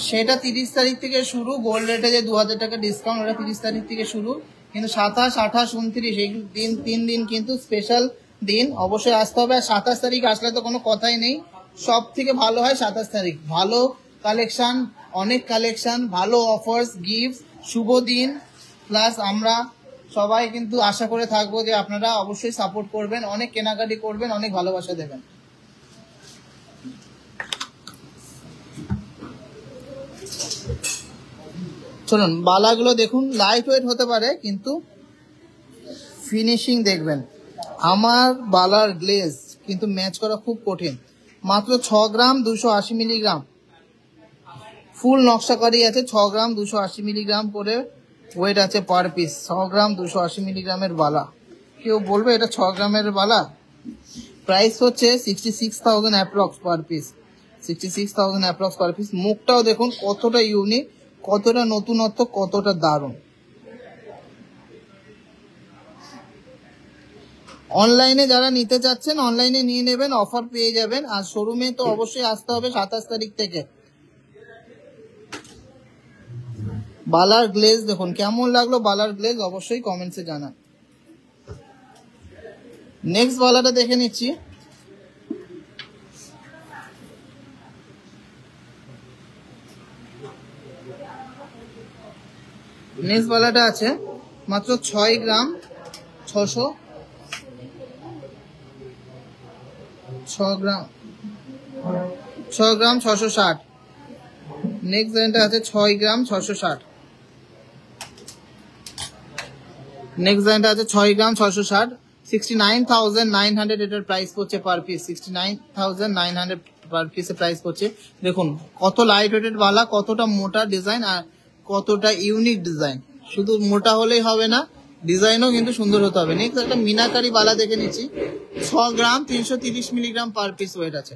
সেটা 30 তারিখ থেকে শুরু। গোল্ড রেটে যে 2000 টাকা ডিসকাউন্ট, ওটা 30 তারিখ থেকে শুরু, কিন্তু 27, 28, 29 এই দিন 3 দিন কিন্তু স্পেশাল দিন, অবশ্যই আসতে হবে। আর 27 তারিখ আসলে তো কোনো কথাই নেই, সব থেকে ভালো হয় 27 তারিখ। ভালো কালেকশন, অনেক কালেকশন, ভালো অফার্স, গিফট, শুভ দিন। প্লাস আমরা সবাই কিন্তু আশা করে থাকবো যে আপনারা অবশ্যই সাপোর্ট করবেন, অনেক কেনাকাটি করবেন, অনেক ভালোবাসা দেবেন। চলুন বালাগুলো দেখুন, লাইট ওয়েট হতে পারে কিন্তু ফিনিশিং দেখবেন। আমার বালার গ্লেজ কিন্তু ম্যাচ করা খুব কঠিন। মাত্র 6 গ্রাম 280 মিলিগ্রাম ফুল নকশাকারি আছে, 6 গ্রাম 280 মিলিগ্রাম করে ওয়েট আছে পার পিস। 6 গ্রাম 280 মিলিগ্রামের বালা, কেউ বলবে এটা 6 গ্রামের বালা? প্রাইস হচ্ছে 66,000 approx per piece, 66,000 approx per piece. মুখটাও দেখুন কতটা ইউনিক, কতটা নতুনত্ব, কতটা দারুণ। অনলাইনে যারা নিতে চাচ্ছেন অনলাইনে নিয়ে নেবেন, অফার পেয়ে যাবেন। আর শোরুমে তো অবশ্যই আসতে হবে 27 তারিখ থেকে। বালার গ্লেজ দেখুন, কেমন লাগলো বালার গ্লেজ অবশ্যই কমেন্টসে জানান। নেক্সট বালাটা দেখে নিচ্ছি। নেক্সট বালাটা আছে মাত্র 6 গ্রাম 600, 6 গ্রাম 660। নেক্সট ডিজাইনটা আছে 6 গ্রাম 660। নেক্সট ডিজাইনটা আছে 6 গ্রাম 660, 69,900 এটার প্রাইস পড়ছে পার পিস, 69,900 পার পিসে প্রাইস পড়ছে। দেখুন কত লাইট ওয়েটেড বালা, কতটা মোটা ডিজাইন আর কতটা ইউনিক ডিজাইন। শুধু মোটা হলেই হবে না, ডিজাইনও কিন্তু সুন্দর হতে হবে। নেক্সট একটা মিনাকারি বালা দেখে নিচ্ছি, 6 গ্রাম 330 মিলিগ্রাম পার পিস ওয়েট আছে।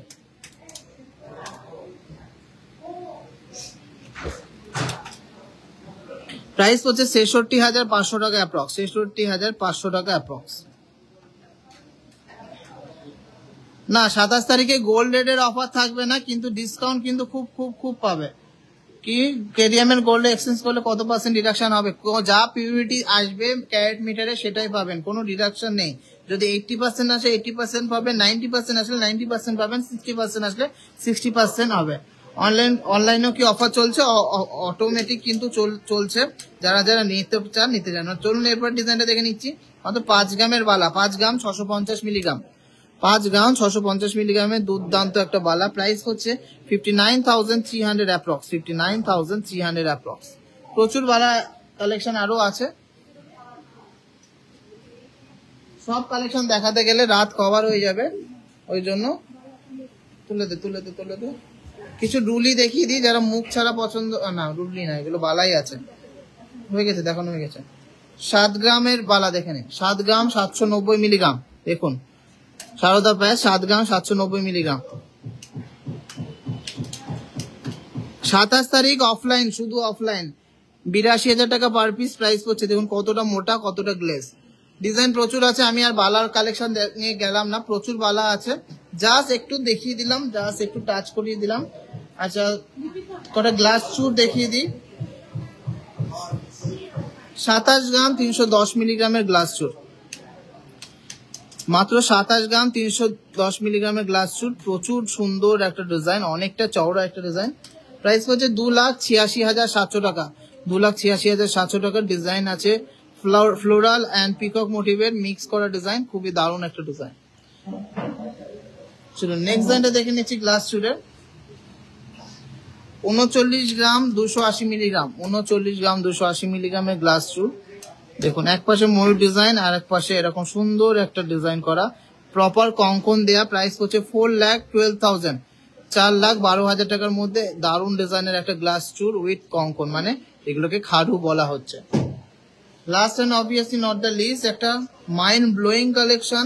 প্রাইস হচ্ছে ৬৬,৫০০ টাকা অ্যাপ্রক্স, ৬৬,৫০০ টাকা অ্যাপ্রক্স। না ২৭ তারিখে গোল্ড রেটের অফার থাকবে না, কিন্তু ডিসকাউন্ট কিন্তু খুব খুব খুব পাবে। কি কেডিএম এর গোল্ড এক্সচেঞ্জ করলে কত পার্সেন্ট ডিডাকশন হবে? যা পিউরিটি আসবে ক্যারেট মিটারে সেটাই পাবেন, কোনো ডিডাকশন নেই। যদি 80% আসে 80% পাবেন, 90% আসলে 90% পাবেন, 60% আসলে 60% হবে। অনলাইনেও কি অফার চলছে? অটোমেটিক কিন্তু চলছে, যারা যারা নিতে চান নিতে চান। চলুন এরপর ডিজাইনটা দেখে নিচ্ছি। মাত্র 5 গ্রামের বালা, 5 গ্রাম 650 মিলিগ্রাম, 5 গ্রাম 650 মিলিগ্রামের দুর্দান্ত একটা বালা। প্রাইস হচ্ছে 59,300 অ্যাপ্রক্স, 59,300 অ্যাপ্রক্স। প্রচুর বালা কালেকশন আরো আছে, সব কালেকশন দেখাতে গেলে রাত কভার হয়ে যাবে, ওই জন্য তুলে দে। কিছু রুলি দেখিয়ে দিই, যারা মুখ ছাড়া পছন্দ না, রুলি না, এগুলো বালাই আছে, হয়ে গেছে, দেখানো হয়ে গেছে। 7 গ্রামের বালা দেখে নিন, 7 গ্রাম 790 মিলিগ্রাম, দেখুন সারদা প্রায় 7 গ্রাম 790 মিলিগ্রাম। 27 তারিখ অফলাইন, শুধু অফলাইন, 82,000 টাকা পার পিস প্রাইস পড়ছে। দেখুন কতটা মোটা, কতটা গ্লেজ। ডিজাইন প্রচুর আছে, আমি আর বালার কালেকশন নিয়ে গেলাম না, প্রচুর বালা আছে, জাস্ট একটু দেখিয়ে দিলাম, জাস্ট একটু টাচ করিয়ে দিলাম। আচ্ছা কটা গ্লাস চুর দেখিয়ে দিই। 27 গ্রাম 310 মিলিগ্রামের গ্লাস চুর, মাত্র 27 গ্রাম 310 মিলিগ্রামের গ্লাস চুর। প্রচুর সুন্দর একটা ডিজাইন, অনেকটা চওড়া একটা ডিজাইন। প্রাইস হচ্ছে 2,86,700 টাকা, 2,86,700 টাকার ডিজাইন আছে। ফ্লোরাল অ্যান্ড পিকক মোটিভের মিক্স করা ডিজাইন, খুবই দারুণ একটা ডিজাইন। চলো নেক্সট ডিজাইনটা দেখে নিচ্ছি গ্লাস চুরের। 39 গ্রাম 280 মিলিগ্রাম, 39 গ্রাম 280 মিলিগ্রামের গ্লাস চুর। দেখুন এক পাশে ময়ূর ডিজাইন আর এক পাশে এরকম সুন্দর একটা ডিজাইন করা, প্রপার কঙ্কন দেয়া। প্রাইস হচ্ছে 4,12,000, 4,12,000 টাকার মধ্যে দারুণ ডিজাইনের একটা গ্লাস চুর উইথ কঙ্কন, মানে এগুলোকে খাড়ু বলা হচ্ছে। Last and obviously not the least, একটা mind blowing collection.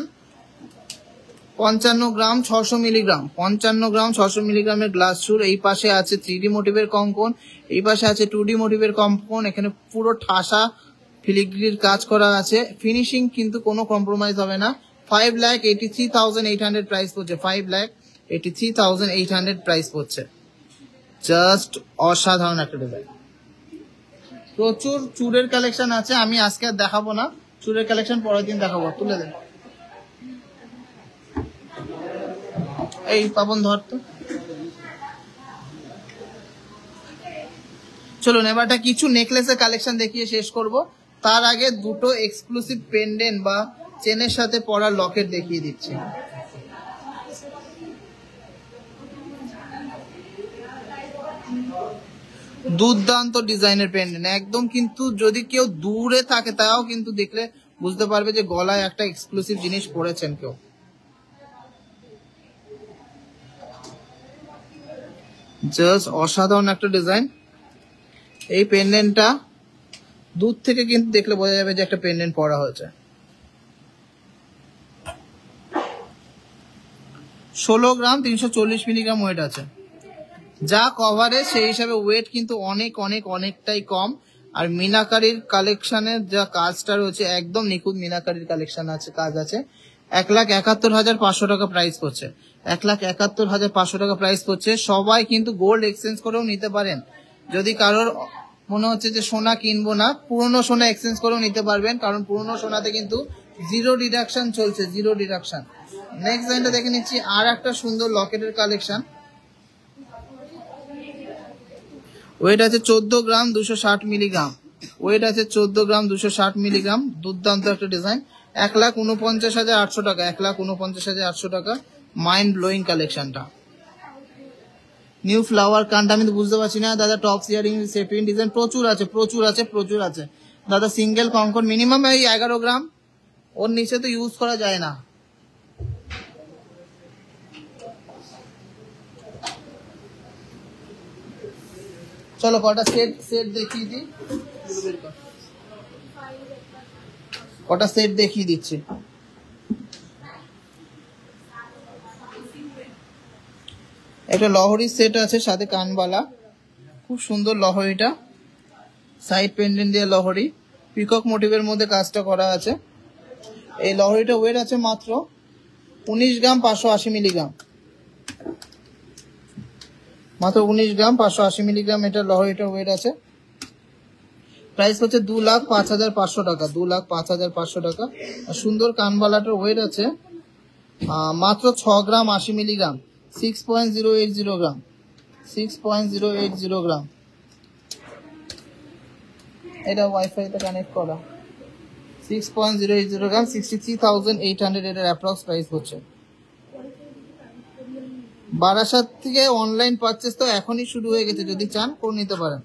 55 gram 600 milligram, 55 gram 600 মিলিগ্রামের গ্লাস চুর। এই পাশে আছে 3D মোটিভের কঙ্কন, এই পাশে আছে 2D মোটিভের কঙ্কন। এখানে পুরো ঠাসা ফিলিগ্রির কাজ করা আছে, ফিনিশিং কিন্তু কোনো কম্প্রোমাইজ হবে না। 5,83,800 প্রাইস পড়ছে, 5,83,800 প্রাইস পড়ছে। জাস্ট অসাধারণ একটা ডিজাইন। প্রচুর চুরের কালেকশন আছে, আমি আজকে আর দেখাবো না, চুরের কালেকশন পরের দিন দেখাবো। তুলে দেন এই পাবন ধর তো। চলুন এবারটা কিছু নেকলেসের কালেকশন দেখিয়ে শেষ করব। তার আগে দুটো এক্সক্লুসিভ পেন্ডেন্ট বা চেনের সাথে পরা লকেট দেখিয়ে দিচ্ছি। দুর্দান্ত ডিজাইনের পেন্ডেন্ট একদম, কিন্তু যদি কেউ দূরে থাকে তাও কিন্তু দেখলে বুঝতে পারবে যে গলায় একটা এক্সক্লুসিভ জিনিস পরেছেন কেউ। জাস্ট অসাধারণ একটা ডিজাইন। এই পেন্ডেন্টটা দূর থেকে কিন্তু দেখলে বোঝা যাবে যে একটা পেন্ডেন্ট পরা হয়েছে। 16 গ্রাম 340 মিলিগ্রাম ওয়েট আছে, যা কভারে সেই হিসাবে ওয়েট কিন্তু অনেকটাই কম। আর মিনাকারির কালেকশনের যা কাজটা রয়েছে একদম নিখুঁত মিনাকারির কালেকশন আছে, কাজ আছে। 1,71,500 টাকা প্রাইস পড়ছে, 1,71,500 টাকা প্রাইস পড়ছে। সবাই কিন্তু গোল্ড এক্সচেঞ্জ করেও নিতে পারেন, যদি কারোর মনে হচ্ছে যে সোনা কিনবো না, পুরনো সোনা এক্সচেঞ্জ করেও নিতে পারবেন, কারণ পুরনো সোনাতে কিন্তু জিরো ডিডাকশন চলছে, জিরো ডিডাকশন। নেক্সট লাইনটা দেখে নিচ্ছি, আর একটা সুন্দর লকেটের কালেকশন। ওয়েট আছে 14 গ্রাম 260 মিলিগ্রাম, ওয়েট আছে 14 গ্রাম 260 মিলিগ্রাম। দুর্দান্ত একটা ডিজাইন। 1,49,800 টাকা, 1,49,800 টাকা। মাইন্ড ব্লোয়িং কালেকশনটা। নিউ ফ্লাওয়ার কানটা আমি তো বুঝতে পারছি না দাদা। টপ ইয়ারিং সেপিন ডিজাইন প্রচুর আছে দাদা। সিঙ্গেল কঙ্কন মিনিমাম এই 11 গ্রাম, ওর নিচে তো ইউজ করা যায় না। চলো কটা সেট দেখিয়ে দিই, কটা সেট দেখিয়ে দিচ্ছি। একটা লহরি সেট আছে সাথে কানবালা, খুব সুন্দর লহরিটা। সাইড পেন্ডেন্ট দিয়ে লহরি, পিকক মোটিভের মধ্যে কাজটা করা আছে। এই লহরিটা ওয়েট আছে মাত্র 19 গ্রাম 580 মিলিগ্রাম, মাত্র 19 গ্রাম 580 মিলিগ্রাম এটা লহরিটা ওয়েট আছে। প্রাইস হচ্ছে 2,05,500 টাকা, 2,05,500 টাকা। সুন্দর কানবালাটার ওয়েট আছে মাত্র 6 গ্রাম 80 মিলিগ্রাম, 6.080 গ্রাম, 6.080 গ্রাম। এটা ওয়াইফাইতে কানেক্ট করা, 6.080 গ্রাম, 63,800 এটার অ্যাপ্রক্স প্রাইস হচ্ছে। বারাসাত থেকে অনলাইন পারচেস তো এখনই শুরু হয়ে গেছে, যদি চান করে নিতে পারেন।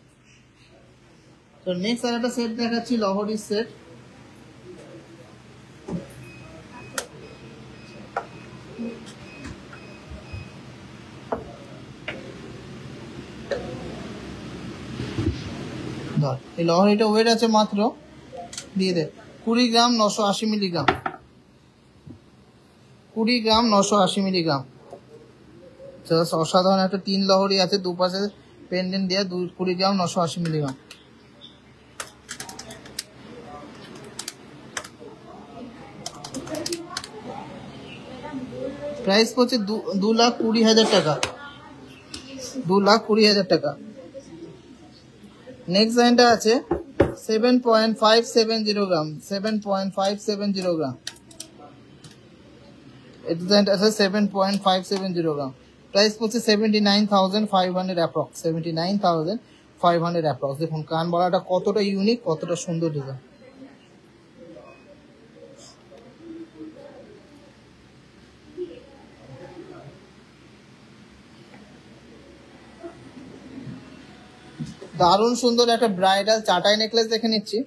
তো নেক্সট আর একটা সেট দেখাচ্ছি, লহরির সেট। এই লহরিটা ওয়েট আছে মাত্র দিয়ে দে 20 গ্রাম 980 মিলিগ্রাম, 20 গ্রাম 980 মিলিগ্রাম। জাস্ট অসাধারণ একটা 3 লহরি আছে, দুপাশে পেন্ডেন্ট দিয়ে 20 গ্রাম 980 মিলিগ্রাম। প্রাইস পড়ছে 2,20,000 টাকা, 2,20,000 টাকা। নেক্সট লাইনটা আছে 7.570 গ্রাম, 7.570 গ্রাম। এই ডিজাইনটা আছে 7.570 গ্রাম। প্রাইস পড়ছে 79,500 অ্যাপ্রক্স, 79,500 অ্যাপ্রক্স। দেখুন কান বলাটা কতটা ইউনিক, কতটা সুন্দর ডিজাইন। দারুণ সুন্দর একটা ব্রাইডাল চাটাই নেকলেস দেখে নিচ্ছি।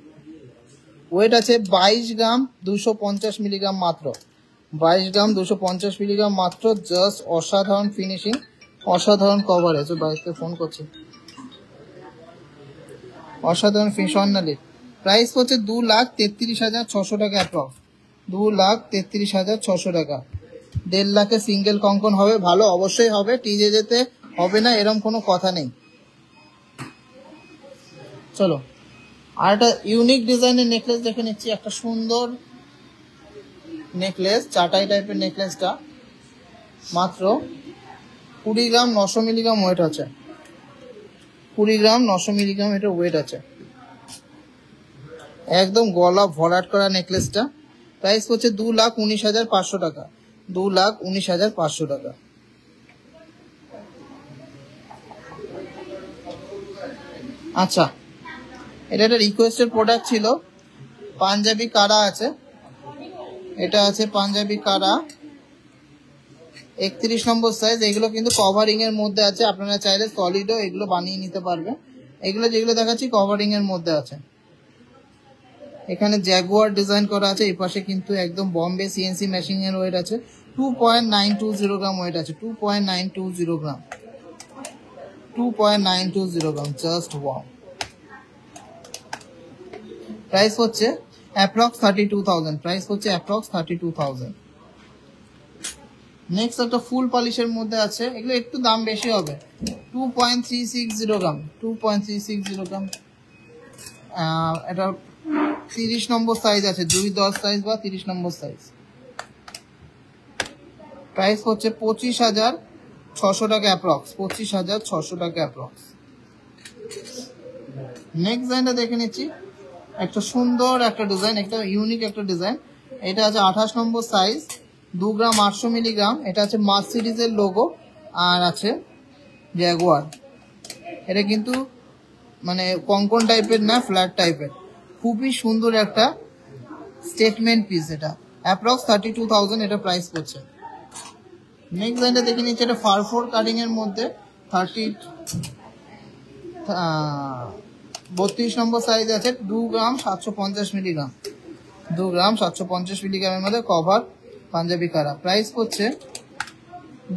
ওয়েট আছে 22 গ্রাম 250 মিলিগ্রাম মাত্র, 22 গ্রাম 250 মিলিগ্রাম মাত্র। জাস্ট অসাধারণ ফিনিশিং, অসাধারণ কভারেজ। বাইকে ফোন করছে, অসাধারণ ফিনিশনালি। প্রাইস হচ্ছে 2,33,600 টাকা অ্যাপ্রক্স, 2,33,600 টাকা। 1.5 লাখে সিঙ্গেল কঙ্কন হবে, ভালো অবশ্যই হবে, টিজে যেতে হবে না এরকম কোনো কথা নেই। চলো আর একটা ইউনিক ডিজাইনের নেকলেস দেখে নিচ্ছি। একটা সুন্দর নেকলেস, চাটাই টাইপের নেকলেসটা মাত্র 20 গ্রাম 900 মিলিগ্রাম ওয়েট আছে, 20 গ্রাম 900 মিলিগ্রাম এটা ওয়েট আছে। একদম গলা ভরাট করা নেকলেসটা। প্রাইস হচ্ছে 2,19,500 টাকা, 2,19,500 টাকা। আচ্ছা, এটা একটা রিকোয়েস্টেড প্রোডাক্ট ছিল, পাঞ্জাবি কারা আছে, এটা আছে পাঞ্জাবি কারা 31 নম্বর সাইজ। এগুলো কিন্তু কভারিং এর মধ্যে আছে, আপনারা চাইলে সলিডও এগুলো বানিয়ে নিতে পারবেন। এগুলো যেগুলো দেখাচ্ছি কভারিং এর মধ্যে আছে। এখানে জ্যাগুয়ার ডিজাইন করা আছে, এই পাশে কিন্তু একদম বম্বে সিএনসি মেশিং এর ওয়েট আছে 2.920 গ্রাম ওয়েট আছে, 2.920 gram, 2.920 gram. Just wow. Price হচ্ছে অ্যাপ্রক্স 32,000, প্রাইস হচ্ছে অ্যাপ্রক্স 32,000। নেক্সট একটা ফুল পলিশের মধ্যে আছে, এগুলো একটু দাম বেশি হবে, 2.360 গ্রাম, 2.360 গ্রাম। এটা 30 নম্বর সাইজ আছে, 2-10 সাইজ বা 30 নম্বর সাইজ। প্রাইস হচ্ছে 25,600 টাকা অ্যাপ্রক্স, 25,600 টাকা অ্যাপ্রক্স। নেক্সট ডিজাইনটা দেখে নিচ্ছি। একটা সুন্দর একটা ডিজাইন, একটা ইউনিক একটা ডিজাইন। এটা আছে 28 নম্বর সাইজ, 2 গ্রাম 800 মিলিগ্রাম। এটা আছে মার্সিডিজের লোগো আর আছে জ্যাগুয়ার। এটা কিন্তু মানে কঙ্কন টাইপের না, ফ্ল্যাট টাইপের, খুবই সুন্দর একটা স্টেটমেন্ট পিস। এটা অ্যাপ্রক্স 32,000 এটা প্রাইস করছে। নেক্সট ডিজাইনটা দেখে নিচ্ছি, এটা ফারফোর কাটিং এর মধ্যে 32 নম্বর সাইজ আছে, 2 গ্রাম 750 মিলিগ্রাম, 2 গ্রাম 750 মিলিগ্রামের মধ্যে কভার পাঞ্জাবি কারা। প্রাইস করছে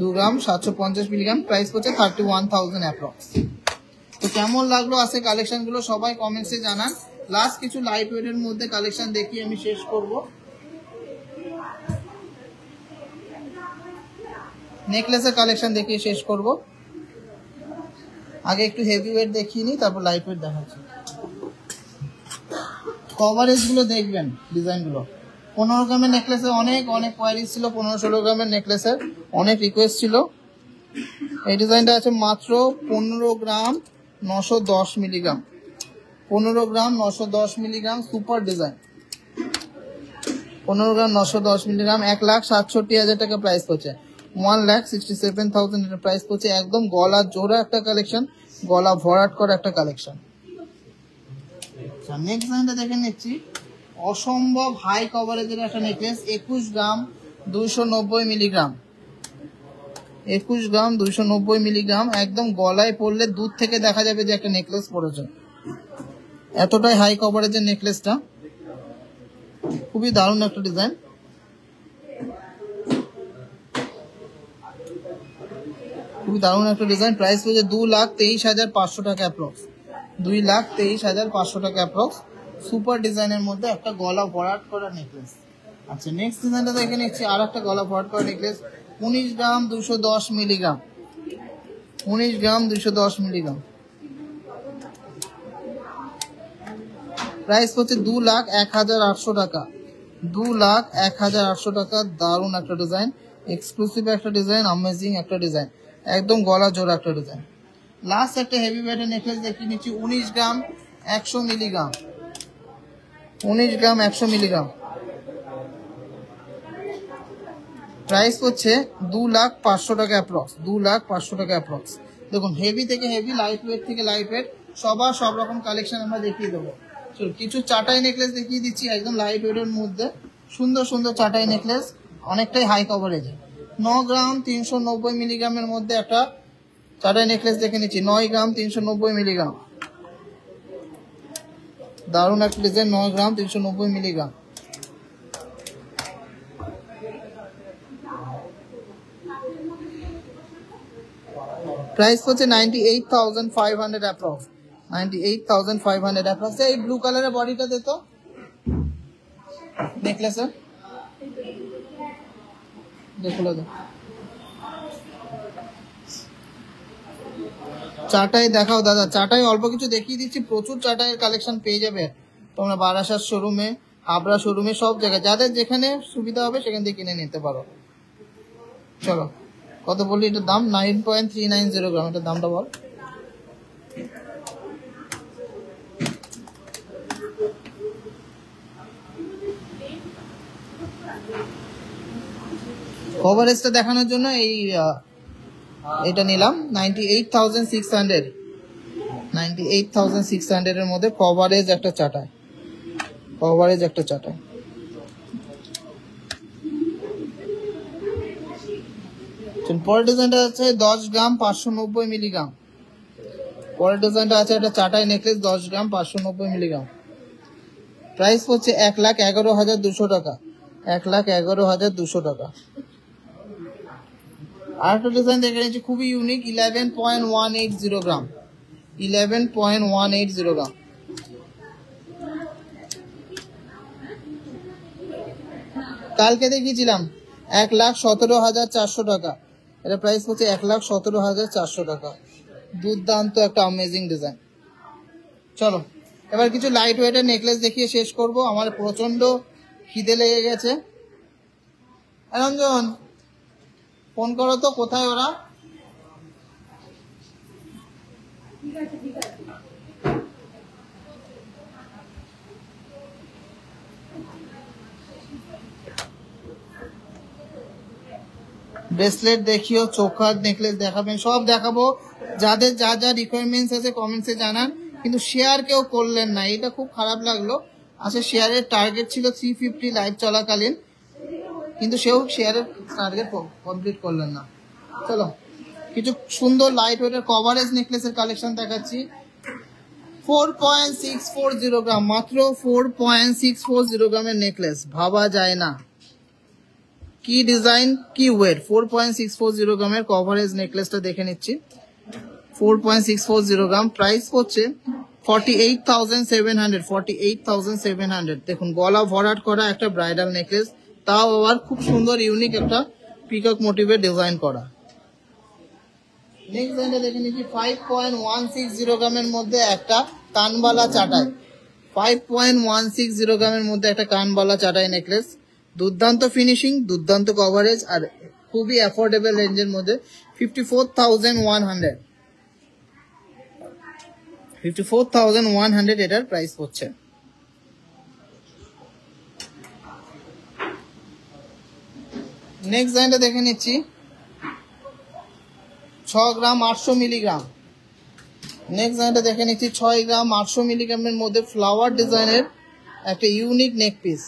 2 গ্রাম 750 মিলিগ্রাম, প্রাইস করছে 31,000 অ্যাপ্রক্স। তো কেমন লাগলো আজকে কালেকশন গুলো সবাই কমেন্টসে জানান। লাস্ট কিছু লাইট ওয়েটের মধ্যে কালেকশন দেখিয়ে আমি শেষ করব। নেকলেসের কালেকশন দেখিয়ে শেষ করব। আগে একটু হেভি ওয়েট দেখিয়ে নিই, তারপর লাইট ওয়েট দেখাচ্ছি। কভারেজ গুলো দেখবেন, ডিজাইন গুলো। 15 গ্রামের নেকলেসে অনেক অনেক কোয়ারিজ ছিল, 15-16 গ্রামের নেকলেসের অনেক রিকোয়েস্ট ছিল। এই ডিজাইনটা আছে মাত্র 15 গ্রাম 910 মিলিগ্রাম, 15 গ্রাম 910 মিলিগ্রাম, সুপার ডিজাইন। 15 গ্রাম 910 মিলিগ্রাম 1,67,000 টাকা প্রাইস পড়ছে, 1,67,000 এর প্রাইস পড়ছে। একদম গলা জোড়া একটা কালেকশন, গলা ভরাট করা একটা কালেকশন। নেক্সট ডিজাইনটা দেখে নিচ্ছি, অসম্ভব হাই কভারেজের একটা নেকলেস, 21 গ্রাম 290 মিলিগ্রাম, 21 গ্রাম 290 মিলিগ্রাম। একদম গলায় পড়লে দূর থেকে দেখা যাবে যে একটা নেকলেস পড়েছে, এতটাই হাই কভারেজের নেকলেসটা। খুবই দারুণ একটা ডিজাইন। খুবই দারুণ একটা ডিজাইন। প্রাইস হচ্ছে 2,23,500 টাকা অ্যাপ্রক্স, 2,23,500 টাকা অ্যাপ্রক্স। সুপার ডিজাইনের মধ্যে একটা গলা ভরাট করা নেকলেস। আচ্ছা নেক্সট ডিজাইনটা দেখে নিচ্ছি, আর একটা গলা ভরাট করা নেকলেস, 19 গ্রাম 210 মিলিগ্রাম, 19 গ্রাম 210 মিলিগ্রাম। প্রাইস হচ্ছে 2,01,800 টাকা, 2,01,800 টাকা। দারুণ একটা ডিজাইন, এক্সক্লুসিভ একটা ডিজাইন, অ্যামেজিং একটা ডিজাইন, একদম গলা জোড়া একটা ডিজাইন। লাস্ট একটা হেভি ওয়েটের নেকলেস দেখিয়ে নিচ্ছি, 19 গ্রাম 100 মিলিগ্রাম, 19 গ্রাম 100 মিলিগ্রাম। প্রাইস হচ্ছে 2,05,000 টাকা অ্যাপ্রক্স, 2,05,000 টাকা অ্যাপ্রক্স। দেখুন হেভি থেকে হেভি, লাইট ওয়েট থেকে লাইট ওয়েট, সবার সব রকম কালেকশন আমরা দেখিয়ে দেবো। কিছু চাটাই নেকলেস দেখিয়ে দিচ্ছি, একদম লাইট ওয়েটের মধ্যে সুন্দর সুন্দর চাটাই নেকলেস, অনেকটাই হাই কভারেজে। 9 গ্রাম 390 মিলিগ্রামের মধ্যে একটা চাটাই নেকলেস দেখে নিচ্ছি, 9 গ্রাম 390 মিলিগ্রাম। দারুণ একটা ডিজাইন, 9 গ্রাম 390 মিলিগ্রাম। প্রাইস হচ্ছে 98,500 অ্যাপ্রক্স, 98,500 অ্যাপ্রক্স। এই ব্লু কালারের বডিটা দে তো নেকলেসের, দেখো চাটাই দেখাও দাদা। চাটাই অল্প কিছু দেখিয়ে দিচ্ছি, প্রচুর চাটাইয়ের কালেকশন পেয়ে যাবে তোমরা বারাসাত শোরুমে, হাবড়া শোরুমে, সব জায়গায়। যাদের যেখানে সুবিধা হবে সেখান থেকে কিনে নিতে পারো। চলো কত বলি এটার দাম, 9.390 গ্রাম, এটার দামটা বল। কভারেজটা দেখানোর জন্য এটা নিলাম 98,600, 98,600 এর মধ্যে কভারেজ একটা চাটাই, কভারেজ একটা চাটাই। পরের ডিজাইনটা আছে 10 গ্রাম 590 মিলিগ্রাম, পরের ডিজাইনটা আছে একটা চাটাই নেকলেস 10 গ্রাম 590 মিলিগ্রাম। প্রাইস হচ্ছে 1,11,200 টাকা, 1,11,200 টাকা। আর একটা ডিজাইন দেখে নিচ্ছি, খুবই ইউনিক, 11.180 গ্রাম, 11.180 গ্রাম। কালকে দেখিয়েছিলাম 1,17,400 টাকা, এটা প্রাইস হচ্ছে 1,17,400 টাকা। দুর্দান্ত একটা অ্যামেজিং ডিজাইন। চলো এবার কিছু লাইট ওয়েটের নেকলেস দেখিয়ে শেষ করব, আমার প্রচন্ড খিদে লেগে গেছে। রঞ্জন ফোন করো তো, কোথায় ওরা? ব্রেসলেট দেখিও, চোখার নেকলেস দেখাবেন, সব দেখাবো। যাদের যা যা রিকোয়ারমেন্টস আছে কমেন্টসে জানান, কিন্তু শেয়ার কেউ করলেন না, এটা খুব খারাপ লাগলো। আচ্ছা শেয়ারের টার্গেট ছিল 350 লাইভ চলাকালীন, কিন্তু সেও শেয়ারের টার্গেট কমপ্লিট করলেন না। চলো কিছু সুন্দর লাইট ওয়েটের কভারেজ নেকলেসের কালেকশন দেখাচ্ছি। 4.640 গ্রাম, মাত্র 4.640 গ্রামের নেকলেস, ভাবা যায় না কি ডিজাইন কি ওয়েট। 4.640 গ্রামের কভারেজ নেকলেসটা দেখে নিচ্ছি, 4.640 গ্রাম। প্রাইস হচ্ছে 48,700, 48,700। দেখুন গলা ভরাট করা একটা ব্রাইডাল নেকলেস, তাও আবার খুব সুন্দর ইউনিক একটা পিকক মোটিভের ডিজাইন করা। নেক্সট ডিজাইনটা দেখে নিচ্ছি, 5.160 গ্রামের মধ্যে একটা কানবালা চাটাই, 5.160 গ্রামের মধ্যে একটা কানবালা চাটাই নেকলেস, দুর্দান্ত ফিনিশিং, দুর্দান্ত কভারেজ, আর খুবই অ্যাফোর্ডেবল রেঞ্জের মধ্যে। 54,100 এটার প্রাইস হচ্ছে। নেক্সট ডিজাইনটা দেখে নিচ্ছি, 6 গ্রাম 800 মিলিগ্রাম। নেক্সট ডিজাইনটা দেখে নিচ্ছি 6 গ্রাম 800 মিলিগ্রামের মধ্যে ফ্লাওয়ার ডিজাইনের একটা ইউনিক নেক পিস।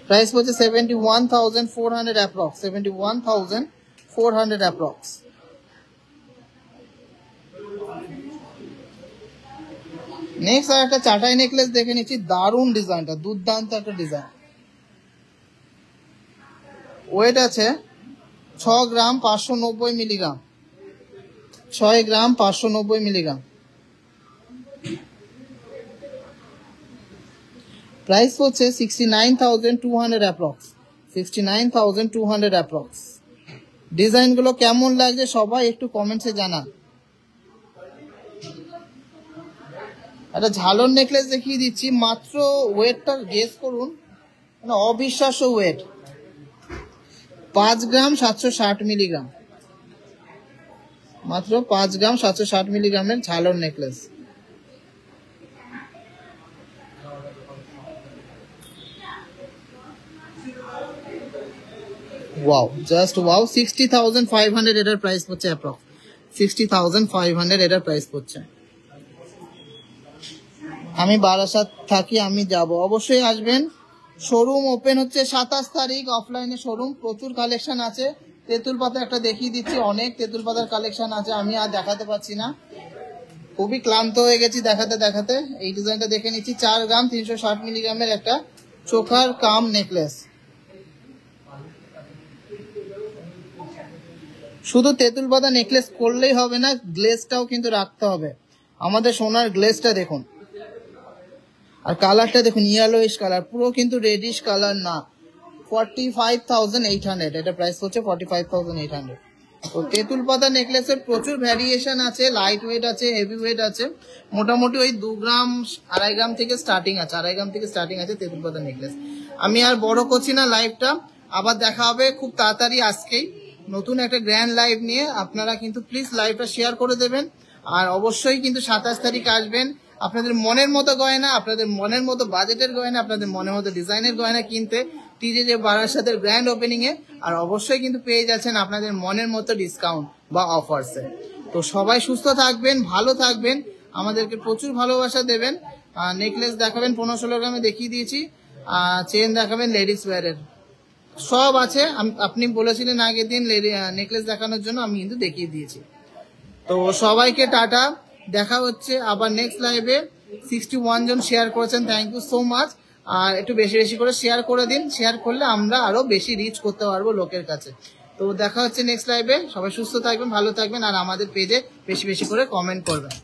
প্রাইস হচ্ছে 71,400 অ্যাপ্রক্স, 71,400 অ্যাপ্রক্স। নেক্সট আর একটা চাটাই নেকলেস দেখে নিচ্ছি, দারুণ ডিজাইনটা, দুর্দান্ত একটা ডিজাইন। ওয়েট আছে 6 গ্রাম 590 মিলিগ্রাম, 6 গ্রাম 590 মিলিগ্রাম। প্রাইস হচ্ছে 69,200 অ্যাপ্রক্স, 69,200 অ্যাপ্রক্স। ডিজাইনগুলো কেমন লাগছে সবাই একটু কমেন্টসে জানান। একটা ঝালর নেকলেস দেখিয়ে দিচ্ছি, মাত্র ওয়েটটা গেস করুন, মানে অবিশ্বাস্য ওয়েট, 5 গ্রাম 760 মিলিগ্রাম, মাত্র 5 গ্রাম 760 মিলিগ্রামের ঝালর নেকলেস। Wow, just wow. 60,500 এটার প্রাইস হচ্ছে অ্যাপ্রক্স, 60,500 এটার প্রাইস হচ্ছে। আমি বারাসাত থাকি, আমি যাব, অবশ্যই আসবেন। শোরুম ওপেন হচ্ছে 27 তারিখ, অফলাইনে শোরুম, প্রচুর কালেকশন আছে। তেঁতুল পাতা একটা দেখিয়ে দিচ্ছি, অনেক তেঁতুল পাতার কালেকশন আছে, আমি আর দেখাতে পারছি না, খুবই ক্লান্ত হয়ে গেছি দেখাতে দেখাতে। এই ডিজাইনটা দেখে নিচ্ছি, 4 গ্রাম 360 মিলিগ্রামের একটা চোখার কাম নেকলেস। শুধু তেঁতুল পাতা নেকলেস করলেই হবে না, গ্লেজটাও কিন্তু রাখতে হবে। আমাদের সোনার গ্লেজটা দেখুন, আর কালারটা দেখুন, ইয়েলোইশ কালার, পুরো কিন্তু রেডিশ কালার না। 45,800 এটা প্রাইস হচ্ছে, 45,800। তো তেঁতুল পাতা নেকলেসের প্রচুর ভ্যারিয়েশন আছে, লাইট ওয়েট আছে, হেভি ওয়েট আছে, মোটামুটি ওই 2 গ্রাম 2.5 গ্রাম থেকে স্টার্টিং আছে, 2.5 গ্রাম থেকে স্টার্টিং আছে তেঁতুল পাতা নেকলেস। আমি আর বড় করছি না লাইভটা, আবার দেখা হবে খুব তাড়াতাড়ি আজকেই নতুন একটা গ্র্যান্ড লাইভ নিয়ে। আপনারা কিন্তু প্লিজ লাইভটা শেয়ার করে দেবেন, আর অবশ্যই কিন্তু 27 তারিখ আসবেন। আপনাদের মনের মতো গয়না, আপনাদের মনের মতো বাজেটের গয়না, আপনাদের মনের মতো ডিজাইনের গয়না কিনতে টিজে বারাসাতের গ্র্যান্ড ওপেনিং এ, আর অবশ্যই কিন্তু পেয়ে যাচ্ছেন আপনাদের মনের মতো ডিসকাউন্ট বা অফারসে। তো সবাই সুস্থ থাকবেন, ভালো থাকবেন, আমাদেরকে প্রচুর ভালোবাসা দেবেন। নেকলেস দেখাবেন 15-16 গ্রামে দেখিয়ে দিয়েছি, চেন দেখাবেন লেডিস ওয়্যারের, সব আছে। আপনি বলেছিলেন আগের দিন নেকলেস দেখানোর জন্য, আমি কিন্তু দেখিয়ে দিয়েছি। তো সবাইকে টাটা, দেখা হচ্ছে আবার নেক্সট লাইভে। 61 জন শেয়ার করেছেন, থ্যাংক ইউ সো মাচ। আর একটু বেশি বেশি করে শেয়ার করে দিন, শেয়ার করলে আমরা আরো বেশি রিচ করতে পারবো লোকের কাছে। তো দেখা হচ্ছে নেক্সট লাইভে, সবাই সুস্থ থাকবেন, ভালো থাকবেন, আর আমাদের পেজে বেশি বেশি করে কমেন্ট করবেন।